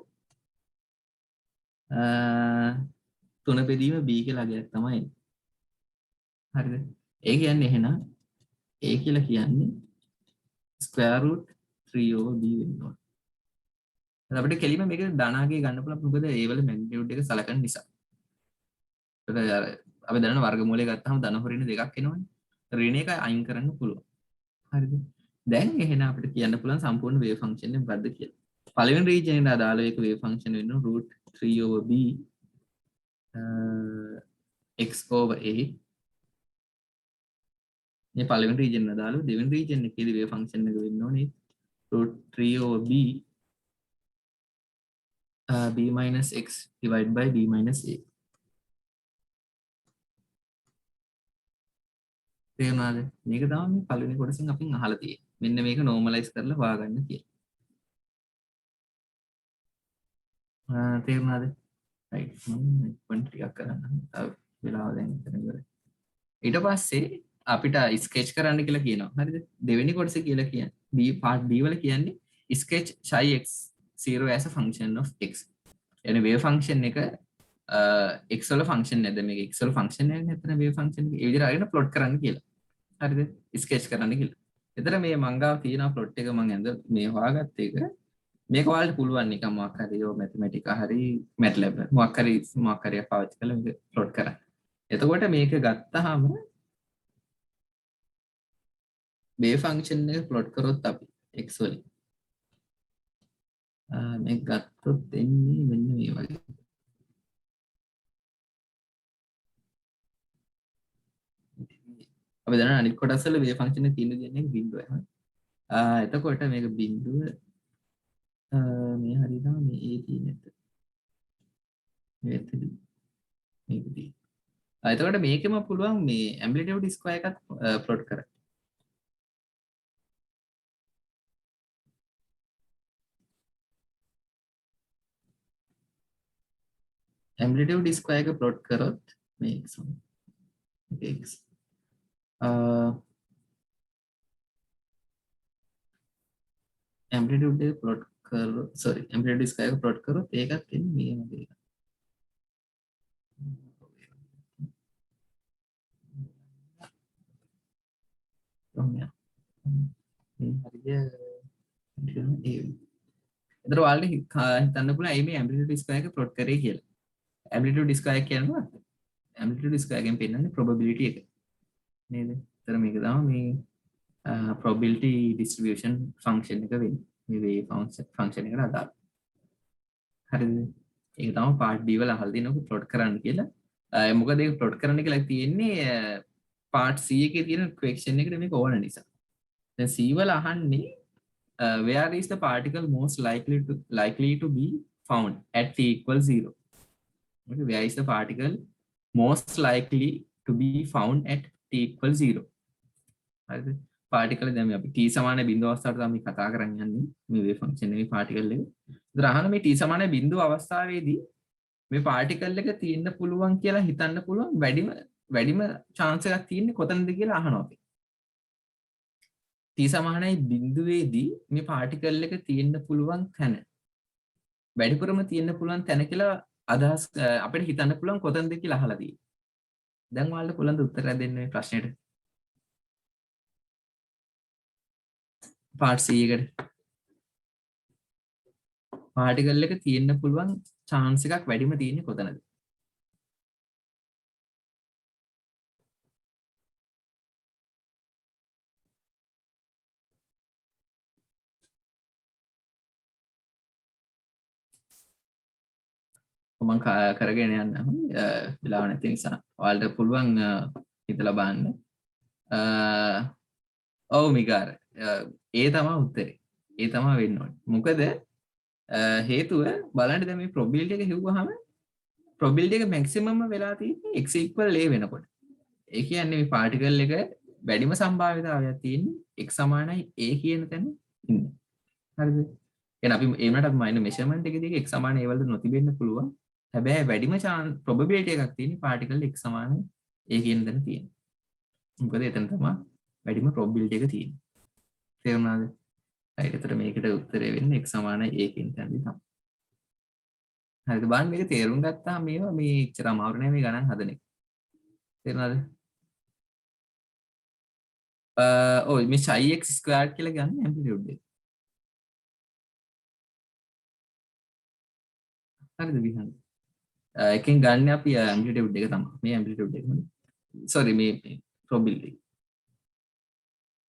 3 බෙදීම b කියලා අගයක් තමයි. හරිද? ඒ කියන්නේ එහෙනම් a කියලා කියන්නේ square root 3 over b වෙනවා. අපිට කෙලින්ම මේක ධනාගේ ගන්න පුළුවන් මොකද a වල මැග්නිටියුඩ් එක සලකන නිසා. අපි දන්න වර්ගමූලය ගත්තාම ධන හොරින දෙකක් එනවනේ. ඍණ එක අයින් කරන්න පුළුවන්. හරිද? දැන් එහෙනම් අපිට කියන්න පුළුවන් සම්පූර්ණ wave function එක මොකද්ද කියලා. පළවෙනි රීජන් එකට අදාළ එක wave function වෙනවා √3 over b x over a. මේ පළවෙනි රීජන් එක අදාළව දෙවෙනි රීජන් එකේදී wave function එක වෙන්න ඕනේ √3 over b b minus x divided by b minus a. තේරුණාද? මේක තමයි මේ පළවෙනි කොටසෙන් අපින් අහලා තියෙන්නේ. මෙන්න මේක normalize කරලා හොයාගන්න කියලා. තේරුණාද? right. මම පොයින්ට් ටිකක් කරන්න. තව වෙලාව දැන් මෙතන ඉවරයි. ඊට පස්සේ අපිට sketch කරන්න කියලා කියනවා. හරිද? දෙවෙනි කොටසේ කියලා කියන්නේ b part b වල කියන්නේ sketch psi x 0 as a function of x. يعني wave function එක x වල function නේද මේක x වල function එකක් නැත්නම් wave function එක ඒ විදිහට අරගෙන plot කරන්න කියලා. හරිද? sketch කරන්න කියලා. එතන මේ මංගාව තියෙන plot එක මම ඇඳ මේ හොයාගත්ත එක මේක ඔයාලට පුළුවන් නිකන් මොකක් හරි ඔය mathematica හරි MATLAB මොකක් හරි පාවිච්චි කරලා මේක plot කරන්න. එතකොට මේක ගත්තාම wave function එක plot කරොත් අපි x වලින් මේක ගත්තොත් එන්නේ මෙන්න මේ වගේ. අපි දන්නා අනිත් කොටස් වල wave function එක තියෙන දෙන්නේ බිඳුව එහෙනම්. එතකොට මේක බිඳුව මේ හරියට මේ a තියෙන එක. මේකදී මේකදී. එතකොට මේකෙම පුළුවන් මේ ඇම්ප්ලිටියුඩ් ස්ක්වයර් එකත් ප්ලොට් කරන්න. ඇම්ප්ලිටියුඩ් ස්ක්වයර් එක ප්ලොට් කරොත් මේ x ඇම්ප්ලිටියුඩ් එක ප්ලොට් කරොත් ඇම්ප්ලිටියුඩ් ස්ක්වයර් එක ප්ලොට් කරොත් ඒකත් එන්නේ මේ වගේ එකක්. එතකොට ඔයාලට හිතන්න පුළුවන් ඇයි මේ ඇම්ප්ලිටියුඩ් ස්ක්වයර් එක ප්ලොට් කරේ කියලා. ඇම්ප්ලිටියුඩ් ස්ක්වයර් කියන්නේ මොකක්ද? ඇම්ප්ලිටියුඩ් ස්ක්වයර් එකෙන් පෙන්නන්නේ probability එක. නේද? ඒතර මේක තමයි මේ probability distribution function එක වෙන්නේ. මේ wave function එකට අදාළ. හරිද? ඒක තමයි part B වල අහලා තියෙනක plot කරන්න කියලා. මොකද ඒක plot කරන්න කියලා තියෙන්නේ part C එකේ තියෙන question එකට මේක ඕන නිසා. දැන් C වල අහන්නේ where is the particle most likely to be found at t equals 0. Okay, where is the particle most likely to be found at t equals 0. හරිද? particle දැන් අපි t සමාන බිඳුව අවස්ථාවට තමයි කතා කරන් යන්නේ මේ wave function එකේ particle එක. ඒතර අහන මේ t සමාන බිඳුව අවස්ථාවේදී මේ particle එක තියෙන්න පුළුවන් කියලා හිතන්න පුළුවන් වැඩිම chance එකක් තියෙන්නේ කොතනද කියලා අහනවා අපි. t සමානයි බිඳුවේදී මේ particle එක තියෙන්න පුළුවන් තැන වැඩිපුරම තියෙන්න පුළුවන් තැන කියලා අදහස් අපිට හිතන්න පුළුවන් කොතනද කියලා අහලා තියෙනවා. දැන් ඔයාලට පුළුවන් ද උත්තරය දෙන්න මේ ප්‍රශ්නෙට? part C එකට particle එක තියෙන්න පුළුවන් chance එකක් වැඩිම තියෙන්නේ කොතනද? මම කරගෙන යන්නම් වෙලාව නැති නිසා ඔයාලට පුළුවන් හිතලා බලන්න. ඔව් මිගාර ඒ තමයි උත්තරේ. ඒ තමයි වෙන්න ඕනේ. මොකද හේතුව බලන්න දැන් මේ probability එක හිව්වහම probability එක maximum වෙලා තියෙන්නේ x equal a වෙනකොට. ඒ කියන්නේ මේ particle එක වැඩිම සම්භාවිතාවයක් තියෙන්නේ x සමානයි a කියන තැන ඉන්නේ. හරිද? එහෙනම් අපි ඒ වුණාට අපි මයින්ඩ් මෙෂර්මන්ට් එකේදී x සමාන a වලට නොතිබෙන්න පුළුවන්. හැබැයි වැඩිම probability එකක් තියෙන්නේ particle x සමානයි a කියන තැන තියෙන්නේ. මොකද එතන තමයි වැඩිම probability එක තියෙන්නේ. තේරුණාද? right. එතකොට මේකට උත්තරේ වෙන්නේ x සමානයි a කියන තැනදී තමයි. හරිද? බලන්න මේක තේරුම් ගත්තාම මේවා මේ ඉච්චර අමාරු නෑ මේ ගණන් හදන එක. තේරුණාද? ඔය මේ psi x squared කියලා ගන්න ඇම්ප්ලිටියුඩ් එක. හරිද විහන්? එකෙන් ගන්න අපි ඇම්ප්ලිටියුඩ් එක තමයි. මේ ඇම්ප්ලිටියුඩ් එක. sorry මේ probability.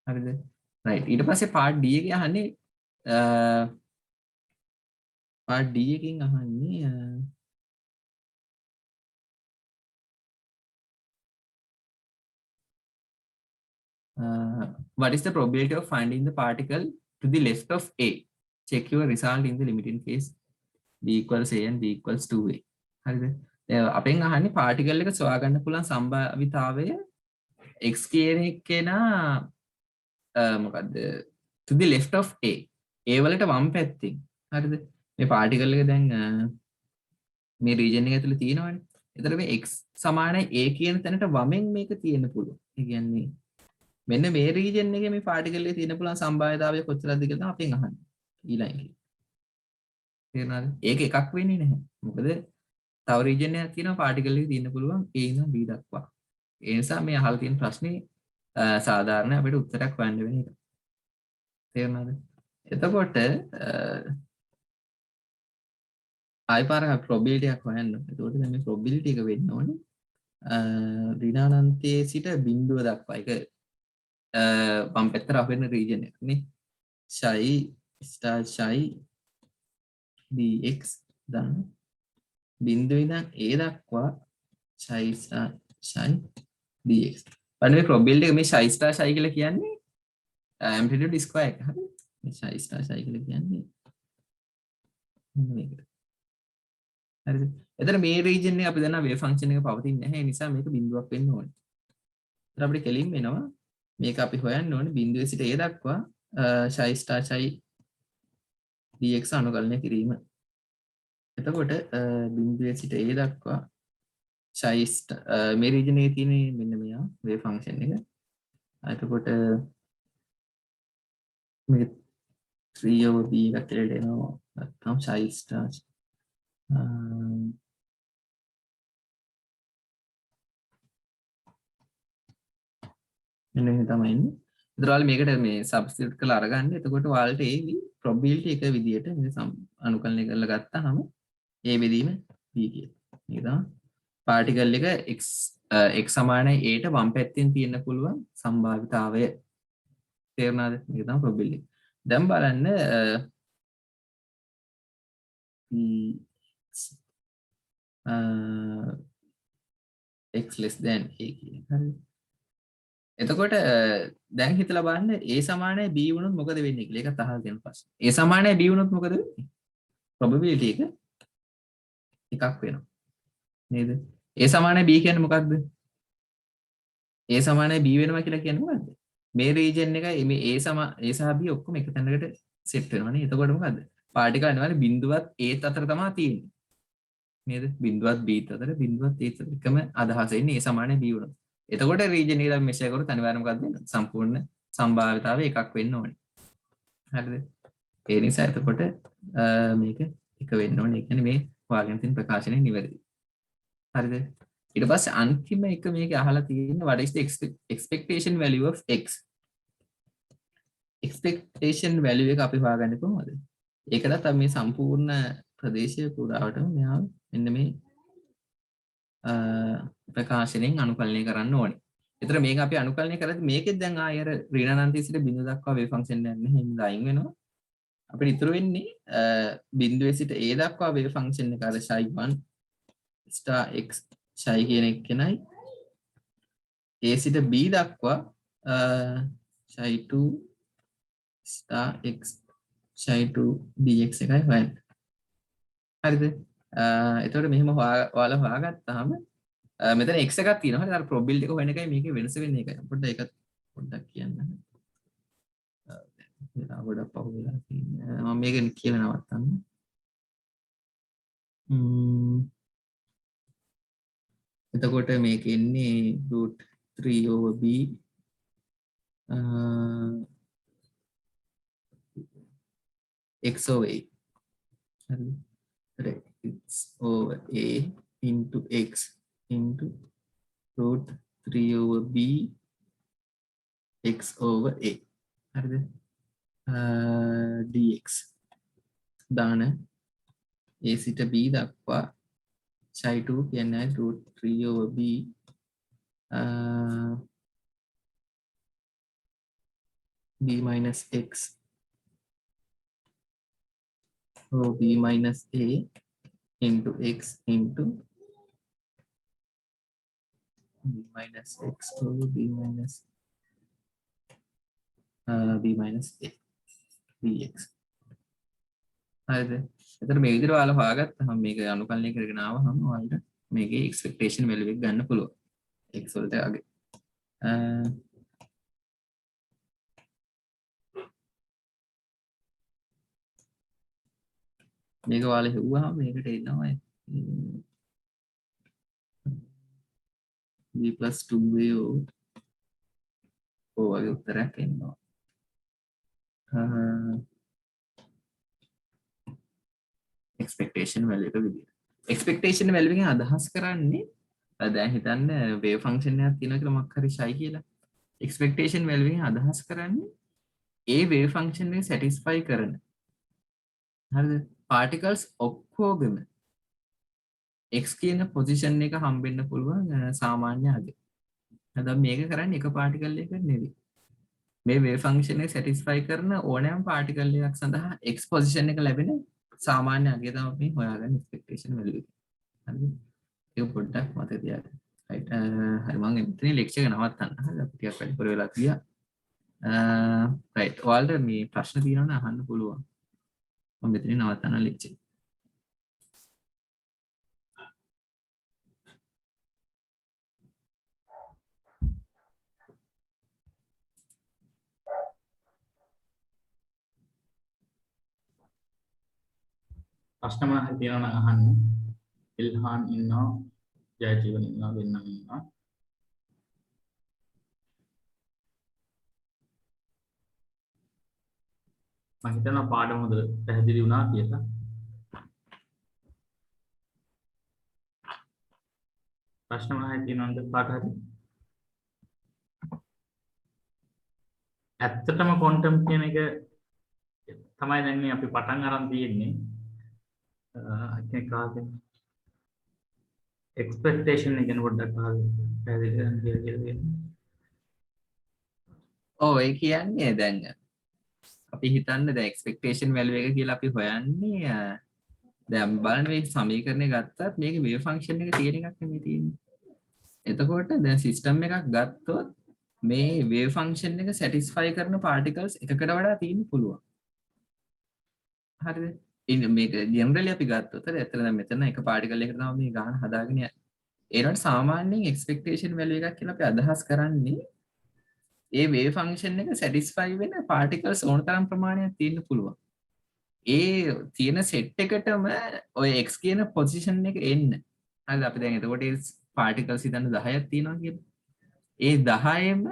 හරිද? right. ඊට පස්සේ part D එකේ අහන්නේ part D එකෙන් අහන්නේ what is the probability of finding the particle to the left of A? Check your result in the limiting case b equals a and b equals 2a. හරිද? අපෙන් අහන්නේ particle එක සොයාගන්න පුළුවන් සම්භාවිතාවය x කියන එකේනා මොකද්ද? to the left of a. a වලට වම් පැත්තෙන්. හරිද? මේ particle එක දැන් මේ region එක ඇතුලේ තියෙනවනේ. එතකොට මේ x සමානයි a කියන තැනට වමෙන් මේක තියෙන්න පුළුවන්. ඒ කියන්නේ මෙන්න මේ region එකේ මේ particle එකේ තියෙන පුළුවන් සම්භාවිතාවය කොච්චරද කියලා තමයි අපෙන් අහන්නේ. ඊළඟ එක. තේරුණාද? ඒක එකක් වෙන්නේ නැහැ. මොකද තව region එකක් තියෙනවා particle එකේ තියෙන්න පුළුවන් a ඉඳන් b දක්වා. ඒ නිසා මේ අහලා තියෙන ප්‍රශ්නේ සාධාරණ අපිට උත්තරයක් හොයන්න වෙන එක. තේරුණාද? එතකොට ආයි පාරක් probability එකක් හොයන්න. එතකොට දැන් මේ probability එක වෙන්න ඕනේ ඍණානන්තයේ සිට බිඳුව දක්වා. ඒක වම් පැත්තට අපෙන්න region එක නේ. psi star psi dx දන්න. බිඳුව ඉඳන් a දක්වා psi star psi dx. බලන්න මේ probability එක මේ psi star psi කියලා කියන්නේ amplitude square එක. හරි? මේ psi star psi කියලා කියන්නේ මේක. හරිද? එතන මේ region එක අපි දන්නා wave function එක පවතින්නේ නැහැ. ඒ නිසා මේක බිඳුවක් වෙන්න ඕනේ. එතන අපිට කෙලින් වෙනවා මේක අපි හොයන්න ඕනේ බිඳුවේ සිට a දක්වා psi star psi dx අනුකලනය කිරීම. එතකොට බිඳුවේ සිට a දක්වා psi මේ region එකේ තියෙන මෙන්න මෙයා wave function එක. එතකොට මේ 3/b එකක් කියලා එනවා. නැත්නම් psi star මෙන්න මේ තමයි ඉන්නේ. ඒතර ඔයාලා මේකට මේ සබ්ස්ටිටියුට් කරලා අරගන්න. එතකොට ඔයාලට ඒ probability එක විදියට මේ අනුකලනය කරලා ගත්තාම ඒ බෙදීම b කියලා. මේක තමයි පාටිකල් එක x සමානයි a ට වම් පැත්තෙන් තියෙන්න පුළුවන් සම්භාවිතාවය. තේරුණාද? මේක තමයි probability. දැන් බලන්න x less than a කියන. හරි. එතකොට දැන් හිතලා බලන්න a සමානයි b වුණොත් මොකද වෙන්නේ කියලා. ඒකත් අහලා තියෙන ප්‍රශ්න. a සමානයි b වුණොත් මොකද වෙන්නේ? probability එක එකක් වෙනවා. නේද? a සමානයි b කියන්නේ මොකක්ද? a සමානයි b වෙනවා කියලා කියන්නේ මොකද්ද? මේ රීජන් එක මේ a සහ b ඔක්කොම එක තැනකට සෙට් වෙනවා නේ. එතකොට මොකද්ද? පාටිකල් අනිවාර්යෙන් බිඳුවත් a අතර තමයි තියෙන්නේ. නේද? බිඳුවත් b අතර බිඳුවත් a අතර එකම අදහස එන්නේ a සමානයි b වුණොත්. එතකොට රීජන් එක මෙෂර් කරොත් අනිවාර්යයෙන්ම මොකක්ද වෙන්නේ? සම්පූර්ණ සම්භාවිතාවය එකක් වෙන්න ඕනේ. හරිද? ඒ නිසා එතකොට මේක එක වෙන්න ඕනේ. ඒ කියන්නේ මේ වාගෙන තියෙන ප්‍රකාශනය නිවැරදි. හරිද? ඊට පස්සේ අන්තිම එක මේක අහලා තියෙන්නේ what is the expectation value of x? expectation value එක අපි හොයාගන්නේ කොහොමද? ඒකටත් අපි මේ සම්පූර්ණ ප්‍රදේශය පුරාවටම මෙහා මෙන්න මේ ප්‍රකාශනයෙන් අනුකලනය කරන්න ඕනේ. ඒතර මේක අපි අනුකලනය කරද්දී මේකෙත් දැන් ආයෙ අර ඍණ අනන්තයේ සිට බිඳුව දක්වා වේව් ෆන්ක්ෂන් එකක් නැහැ. හින්දා අයින් වෙනවා. අපිට ඉතුරු වෙන්නේ බිඳුවේ සිට a දක්වා වේව් ෆන්ක්ෂන් එක අර ψ1 star x ψ කියන එකනයි a සිට b දක්වා ψ2 star x ψ2 dx එකයි හොයන්නේ. හරිද? එතකොට මෙහෙම ඔයාලා හොයාගත්තාම මෙතන x එකක් තියෙනවා. හරි. අර probability එක හොයන එකයි මේකේ වෙනස වෙන්නේ ඒකයි. පොඩ්ඩක් ඒකත් පොඩ්ඩක් කියන්න. වෙලා ගොඩක් පහු වෙලා තියෙනවා. මම මේක කියලා නවත්තන්න. එතකොට මේක ඉන්නේ √3/b x/a. හරි. x over a into x into √3/b x over a. හරිද? dx දාන a සිට b දක්වා ψ2 කියන්නේ √3/b b minus x or b minus a into x into b minus x over b minus a dx. හරිද? එතකොට මේ විදිහට ඔයාලා හොයාගත්තම මේක අනුකලනය කරගෙන ආවම ඔයාලට මේකේ එක්ස්පෙක්ටේෂන් වැලියු එක ගන්න පුළුවන්. x වලට ආගේ. මේක ඔයාලා හෙව්වහම මේකට එනවා b + 2a ඔය උත්තරයක් එනවා. expectation value එක විදියට. expectation value එකෙන් අදහස් කරන්නේ දැන් හිතන්න wave function එකක් තියෙනවා කියලා මොකක් හරි ෂයි කියලා. expectation value එකෙන් අදහස් කරන්නේ ඒ wave function එක satisfy කරන. හරිද? particles ඔක්කොගෙම x කියන position එක හම්බෙන්න පුළුවන් සාමාන්‍ය අගය. දැන් මේක කරන්නේ එක particle එකක් නෙවෙයි. මේ wave function එක satisfy කරන ඕනෑම particle එකක් සඳහා x position එක ලැබෙන සාමාන්‍ය අගය තමයි අපි හොයාගන්න expectation value එක. හරිද? ඒක පොඩ්ඩක් මතක තියාගන්න. right හරි මම මෙතන ලෙක්චර් එක නවත්තන්න. හරි අපි ටිකක් වැඩිපුර වෙලා ගියා. right ඔයාලට මේ ප්‍රශ්න තියෙනවා නම් අහන්න පුළුවන්. මම මෙතන නවත්තන්න ලෙක්චර්. ප්‍රශ්න මොනවද තියෙනවා නම් අහන්න. ඉල්හාන් ඉන්නවා, ජයජීවන ඉන්නවා, දෙන්නම ඉන්නවා. මම හිතනවා පාඩම හොඳට පැහැදිලි වුණා කියලා. ප්‍රශ්න මොනවද තියෙනවද කාට හරි? ඇත්තටම ක්වොන්ටම් කියන එක තමයි දැන් මේ අපි පටන් අරන් තියෙන්නේ. ඒක කාගෙන් එක්ස්පෙක්ටේෂන් එක ගැන පොඩ්ඩක් පැහැදිලි කරන්න කියලා කියන්න. ඔව් ඒ කියන්නේ දැන් අපි හිතන්න දැන් එක්ස්පෙක්ටේෂන් වැලියු එක කියලා අපි හොයන්නේ දැන් බලන්න මේ සමීකරණය ගත්තත් මේක වේව් ෆන්ක්ෂන් එක තියෙන එකක් නෙමෙයි තියෙන්නේ. එතකොට දැන් සිස්ටම් එකක් ගත්තොත් මේ වේව් ෆන්ක්ෂන් එක සැටිස්ෆයි කරන පාටිකල්ස් එකකට වඩා තියෙන්න පුළුවන්. හරිද? ඉතින් මේක ජෙනරලි අපි ගත්තොත් ඇත්තට දැන් මෙතන එක පාටිකල් එකකට තමයි මේ ගාන හදාගෙන යන්නේ. ඒනට සාමාන්‍යයෙන් එක්ස්පෙක්ටේෂන් වැලියු එකක් කියලා අපි අදහස් කරන්නේ ඒ වේව් ෆන්ක්ෂන් එක සැටිස්ෆයි වෙන පාටිකල්ස් ඕන තරම් ප්‍රමාණයක් තියෙන්න පුළුවන්. ඒ තියෙන සෙට් එකටම ඔය x කියන පොසිෂන් එක එන්න. හරිද? අපි දැන් එතකොට ඒ පාටිකල්ස් හිතන්න 10ක් තියෙනවා කියලා. ඒ 10ෙම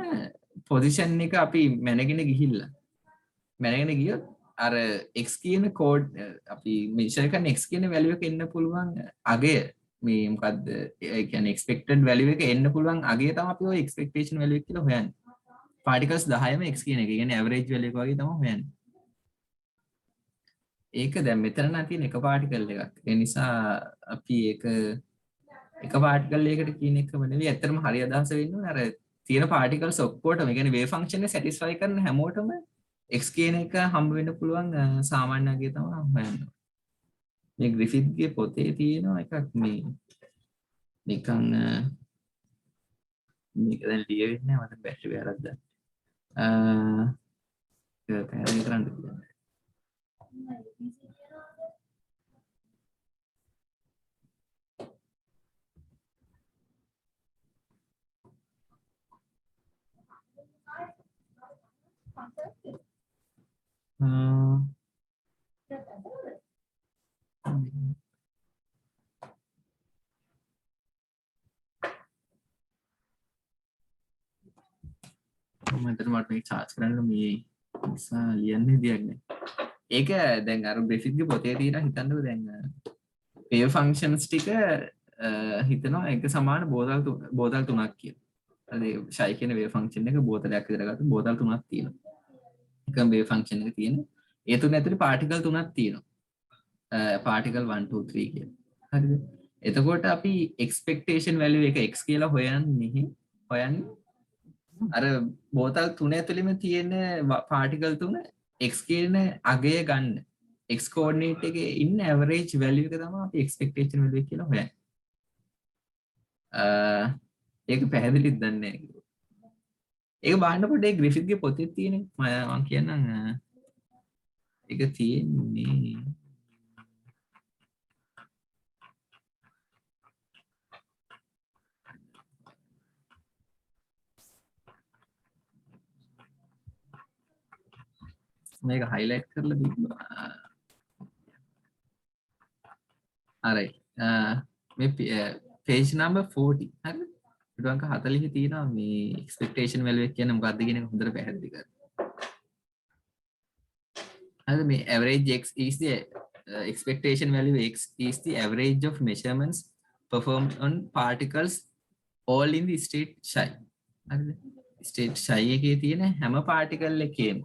පොසිෂන් එක අපි මැනගෙන ගිහිල්ලා. මැනගෙන ගියොත් අර x කියන කෝඩ් අපි මෙෂර් කරන x කියන වැලියු එක එන්න පුළුවන් අගය මේ මොකද්ද? ඒ කියන්නේ expected value එක එන්න පුළුවන් අගය තමයි අපි ඔය expectation value එක කියලා හොයන්නේ. particles 10ම x කියන එක. කියන්නේ average value එක වගේ තමයි හොයන්නේ. ඒක දැන් මෙතන නම් තියෙන එක particle එකක්. ඒ නිසා අපි ඒක එක particle එකකට කියන එකම නෙවෙයි. ඇත්තටම හරි අදහස වෙන්න ඕනේ අර තියෙන particles ඔක්කොටම. ඒ කියන්නේ wave function එක satisfy කරන හැමෝටම x කියන එක හම්බ වෙන්න පුළුවන් සාමාන්‍ය අගය තමයි හොයන්නේ. මේ ග්‍රිෆිත්ගේ පොතේ තියෙන එකක් මේ නිකන් මේක දැන් ලියෙන්නේ මට බැටරි වැරද්දක්. ඒක පැහැදිලි කරන්න කියලා. මට මේ චාර්ජ් කරන්න මේ නිසා ලියන්නේ දෙයක් නෑ. ඒක දැන් අර බ්‍රිෆිත්ගේ පොතේ තියෙන හිතන්නකෝ දැන් වේව් ෆන්ක්ෂන්ස් ටික හිතනවා එක සමාන බෝතල් තුනක් කියලා. හරි ෂයි කියන වේව් ෆන්ක්ෂන් එක බෝතලයක් විතර ගත්ත බෝතල් තුනක් තියෙනවා. එකම වේව් ෆන්ක්ෂන් එක තියෙන. ඒ තුන ඇතුලේ පාටිකල් තුනක් තියෙනවා. පාටිකල් 1 2 3 කියලා. හරිද? එතකොට අපි එක්ස්පෙක්ටේෂන් වැලියු එක x කියලා හොයන්නේ අර බෝතල් තුන ඇතුළෙම තියෙන පාටිකල් තුන x කියන අගය ගන්න. x කෝඩිනේට් එකේ ඉන්න ඇවරේජ් වැලියු එක තමයි අපි එක්ස්පෙක්ටේෂන් වැලියු එක කියලා හොයන්නේ. ඒක පැහැදිලිද දන්නේ නැහැ. ඒක බලන්න පොඩ්ඩේ ග්‍රිෆිත්ගේ පොතේ තියෙන මම කියන්නම් ඒක තියෙන්නේ මේක highlight කරලා දීලා හරි මේ page number 40 හරිද පිටු අංක 40 තියෙනවා මේ expectation value එක කියන්නේ මොකක්ද කියන එක හොඳට පැහැදිලි කරලා හරිද මේ average x is the expectation value x is the average of measurements performed on particles all in the state psi හරිද state psi එකේ තියෙන හැම particle එකේම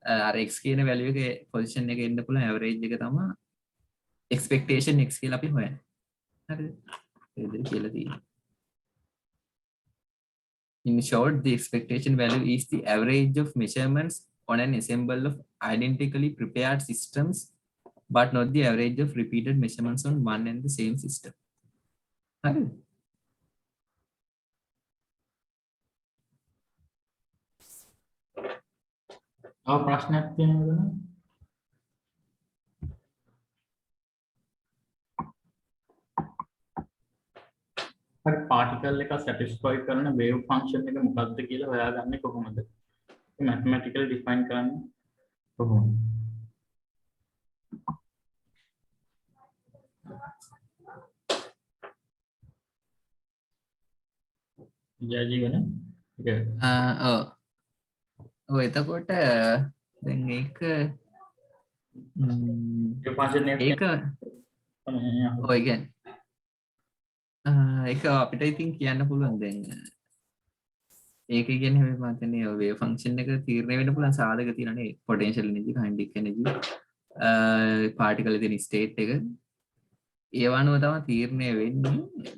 අර x කියන value එකේ position එක එන්න පුළුවන් average එක තමයි expectation x කියලා අපි හොයන්නේ. හරිද? ඒක කියලා තියෙනවා. In short, the expectation value is the average of measurements on an ensemble of identically prepared systems, but not the average of repeated measurements on one and the same system. හරිද? ප්‍රශ්නයක් තියෙනවද? හරි පාටිකල් එක satisfy කරන wave function එක මොකක්ද කියලා හොයාගන්නේ කොහොමද? මැතමැටිකලි ඩිෆයින් කරන්නේ කොහොමද? ජීවන ඔව් එතකොට දැන් ඒක ඒක ඔය කියන්නේ ඒක අපිට ඉතින් කියන්න පුළුවන් දැන් ඒක කියන්නේ මම හිතන්නේ වේව් ෆන්ක්ෂන් එක තීරණය වෙන්න පුළුවන් සාධක තියෙනනේ පොටෙන්ෂල් එනර්ජි කයිනටික් එනර්ජි පාටිකල් තියෙන ස්ටේට් එක ඒවනුව තමයි තීරණය වෙන්නේ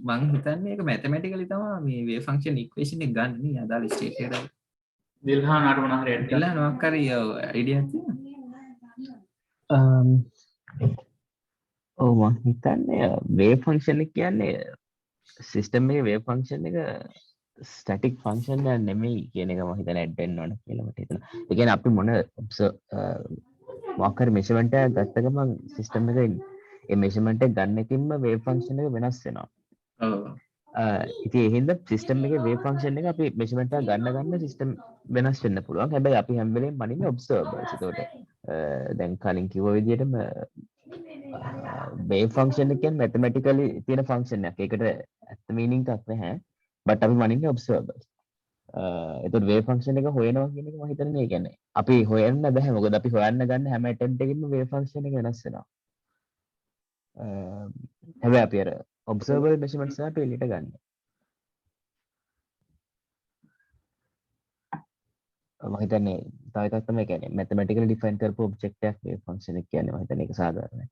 මම හිතන්නේ ඒක මැතමැටිකලි තමයි මේ වේව් ෆන්ක්ෂන් ඉක්වේෂන් එක ගන්න නේ අදාළ ස්ටේට් එකට දිල්හාන් අර මොනවා හරි ඇඩ් එලා මොකක් හරි අයිඩියාවක් තියෙනවද ඔව් මම හිතන්නේ වේව් ෆන්ක්ෂන් එක කියන්නේ සිස්ටම් එකේ වේව් ෆන්ක්ෂන් එක ස්ටැටික් ෆන්ක්ෂන් එකක් නෙමෙයි කියන එක මම හිතන්නේ ඇඩ් වෙන්න ඕන කියලා මට හිතෙනවා. ඒ කියන්නේ අපි මොන මොකක් හරි මෙෂර්මන්ට් එකක් ගත්ත ගමන් සිස්ටම් එකේ ඒ මෙෂර්මන්ට් එක ගන්න එකකින්ම වේව් ෆන්ක්ෂන් එක වෙනස් වෙනවා. ඔව් ඉතින් ඒ හින්දා සිස්ටම් එකේ වේව් ෆන්ක්ෂන් එක අපි මෙෂර්මන්ට් එකක් ගන්න සිස්ටම් වෙනස් වෙන්න පුළුවන්. හැබැයි අපි හැම වෙලේම මනින්නේ ඔබ්සර්වර්ස්. ඒකට දැන් කලින් කිව්ව විදිහටම වේව් ෆන්ක්ෂන් එක කියන්නේ මැතමැටිකලි තියෙන ෆන්ක්ෂන් එකක්. ඒකට ඇත්ත මීනින්ග් එකක් නැහැ. බට් අපි මනින්නේ ඔබ්සර්වර්ස්. එතකොට වේව් ෆන්ක්ෂන් එක හොයනවා කියන එක මම හිතන්නේ ඒ කියන්නේ අපි හොයන්න බෑ. මොකද අපි හොයන්න ගන්න හැම ඇටෙම්ප් එකකින්ම වේව් ෆන්ක්ෂන් එක වෙනස් වෙනවා. හැබැයි අපි අර ඔබ්සර්වබල් මෙෂර්මන්ට්ස් එක එළියට ගන්න. මම හිතන්නේ තව එකක් තමයි කියන්නේ මැතමැටිකලි ඩිෆයින් කරපු ඔබ්ජෙක්ට් එකක් වේව් ෆන්ක්ෂන් එක කියන්නේ මම හිතන්නේ ඒක සාධාරණයි.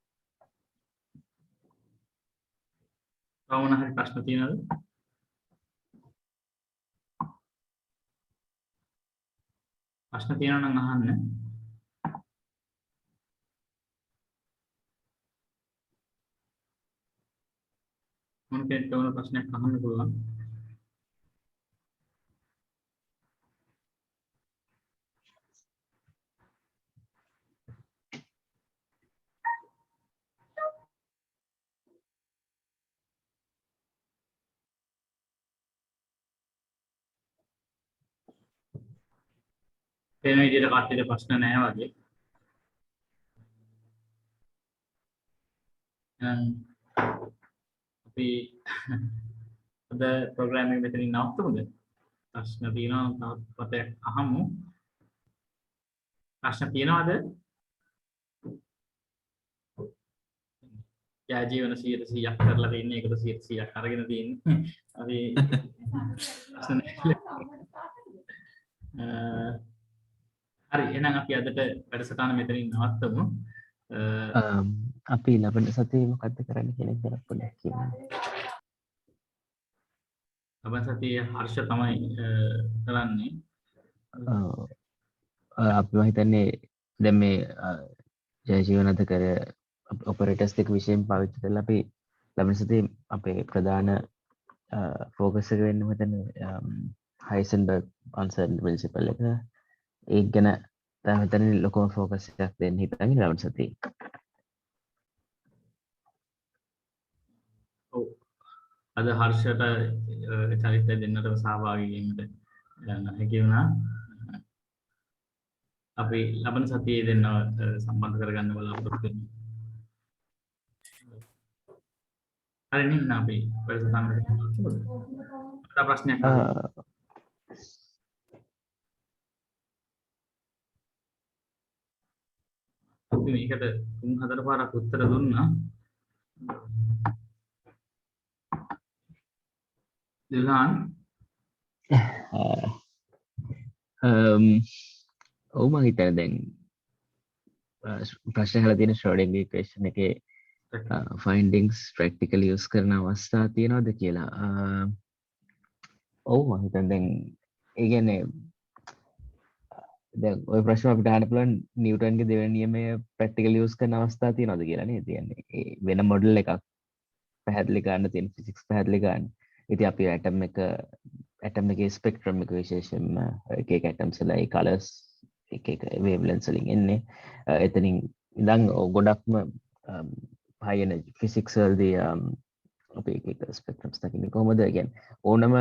තව මොනවා හරි ප්‍රශ්න තියෙනවද? ප්‍රශ්න තියෙනවා නම් අහන්න. මොන කෙනෙක්ට ඕන ප්‍රශ්නයක් අහන්න පුළුවන්. තේන විදිහට කට්ටියට ප්‍රශ්න නැහැ වගේ. අපි අද ප්‍රෝග්‍රෑමින් මෙතනින් නවත්තමුද? ප්‍රශ්න තියෙනවා තවත් පතයක් අහමු. ප්‍රශ්න තියෙනවද? යා ජීවන 100%ක් කරලා තින්නේ ඒකට 100%ක් අරගෙන තින්නේ. අපි ප්‍රශ්න හරි එහෙනම් අපි අදට වැඩසටහන මෙතනින් නවත්තමු. අපි ලබන සතියේ මොකද්ද කරන්න කියන එක ගැන පොඩ්ඩක් කියන්න. ලබන සතියේ හර්ෂ තමයි කරන්නේ. අපි මම හිතන්නේ දැන් මේ ජයජීවන අද කර ඔපරේටර්ස් දෙක විශේෂයෙන් පාවිච්චි කරලා අපි ලබන සතියේ අපේ ප්‍රධාන ෆෝකස් එක වෙන්න හිතන්නේ හයිසෙන්බර්ග් අන්සර්ටන්ටි ප්‍රින්සිපල් එක ඒක ගැන තමයි හිතන්නේ ලොකම ෆෝකස් එකක් දෙන්න හිතන්නේ ලබන සතියේ. ඔව්. අද හර්ෂයට චරිත දෙන්නටම සහභාගී වීමට හැකි වුණා. අපි ලබන සතියේ දෙන්නව සම්බන්ධ කරගන්න බලාපොරොත්තු වෙනවා. හරි නේද අපි වැඩසටහනට ප්‍රශ්නයක් අපි මේකට 3-4 පාරක් උත්තර දුන්නා. දිල්හාන් ඔව් මම හිතන්නේ දැන් ප්‍රශ්න අහලා තියෙන ශ්‍රෝඩින්ගර් ඉක්වේෂන් එකේ ෆයින්ඩින්ග්ස් ප්‍රැක්ටිකලි යූස් කරන අවස්ථා තියෙනවද කියලා. ඔව් මම හිතන්නේ දැන් ඒ කියන්නේ දැන් ওই ප්‍රශ්න අපිට අහන්න පුළුවන් නිව්ටන්ගේ දෙවෙනි නියමය ප්‍රැක්ටිකලි යූස් කරන අවස්ථා තියෙනවද කියලා නේද? කියන්නේ වෙන මොඩල් එකක් පැහැදිලි කරන්න තියෙන ෆිසික්ස් පැහැදිලි කරන්න. ඉතින් අපි ඇටම් එකේ ස්පෙක්ට්‍රම් එක විශේෂයෙන්ම එක එක ඇටම්ස් වල ඒ කලර්ස් එක එක වේව්ලෙන්ත්ස් වලින් එන්නේ. එතනින් ඉඳන් ගොඩක්ම high energy physics වලදී අපි එක එක ස්පෙක්ට්‍රම්ස් දකින්නේ කොහොමද කියන්නේ ඕනම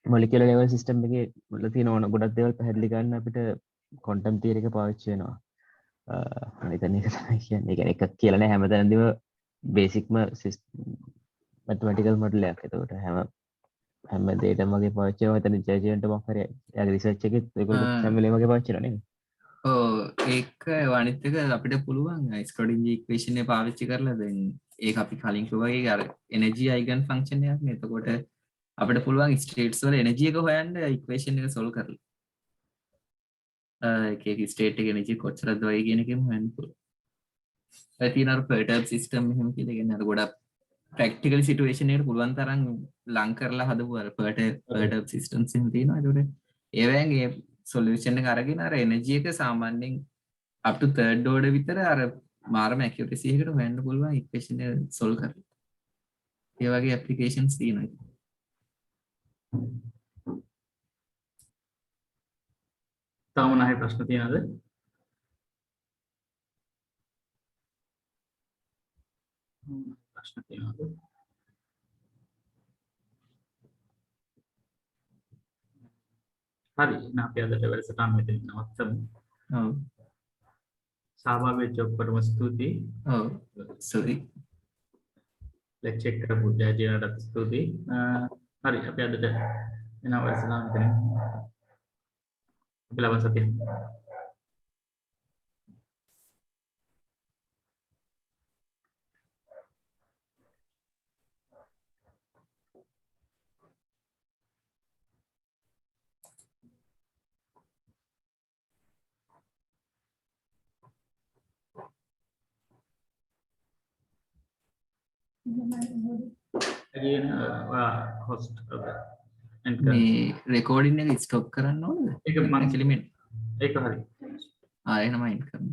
මොලිකියුලර් ලෙවල් සිස්ටම් එකේ වල තියෙන ඕන ගොඩක් දේවල් පැහැදිලි කරන්න අපිට ක්වොන්ටම් තියරි එක පාවිච්චි වෙනවා. අනිත් එක තමයි කියන්නේ. ඒ කියන්නේ එකක් කියලා නෑ හැමතැනදීම බේසික්ම මැතමැටිකල් මොඩල් එකක්. ඒකට හැම දෙයකම වගේ පාවිච්චි කරනවා. එතන ජයජීවන්ට මොකක් හරි යාගේ රිසර්ච් එකෙත් ඒගොල්ලෝ හැම වෙලේම වගේ පාවිච්චි කරනවා නේද? ඒක අනිත් එක අපිට පුළුවන් ස්ක්‍රොඩින්ජර් ඉක්වේෂන් එක පාවිච්චි කරලා දැන් ඒක අපි කලින් කිව්වා වගේ අර එනර්ජි අයිගන් ෆන්ක්ෂන් එකක් නේ. එතකොට අපිට පුළුවන් ස්ටේට්ස් වල එනර්ජි එක හොයන්න ඉක්වේෂන් එක සොල්ව් කරලා. එක එක ස්ටේට් එකේ එනර්ජි කොච්චරද වයි කියන එකම හොයන්න පුළුවන්. ඒ තියෙන අර පර්ටබ් සිස්ටම් එහෙම කියලා කියන්නේ අර ගොඩක් ප්‍රැක්ටිකල් සිටුේෂන් එකට පුළුවන් තරම් ලං කරලා හදපු අර පර්ටබ් සිස්ටම්ස් එහෙම තියෙනවා. ඒකට ඒවෙන් ඒ සොලියුෂන් එක අරගෙන අර එනර්ජි එක සාමාන්‍යයෙන් up to third order විතර අර මාරම accuracy එකකට හොයන්න පුළුවන් ඉක්වේෂන් එක සොල්ව් කරලා. ඒ වගේ ඇප්ලිකේෂන්ස් තියෙනවා. තව මොනවායි ප්‍රශ්න තියෙනවද? ප්‍රශ්න තියෙනවද? හරි එහෙනම් අපි අදට වැඩසටහන මෙතන නවත්තමු. ඔව්. සහභාගී වෙච්ච ඔක්කොටම ස්තුතියි. ඔව්. sorry. ලෙක්චර් එක කරපු ජයජීවනට ස්තුතියි. හරි අපි අදට එන වැඩසටහන මෙතන අපි ලබන සතියේ again host මේ රෙකෝඩින් එක ස්ටොප් කරන්න ඕනද? ඒක මම actually මේ ඒක හරි එහෙනම් අයින් කරන්න.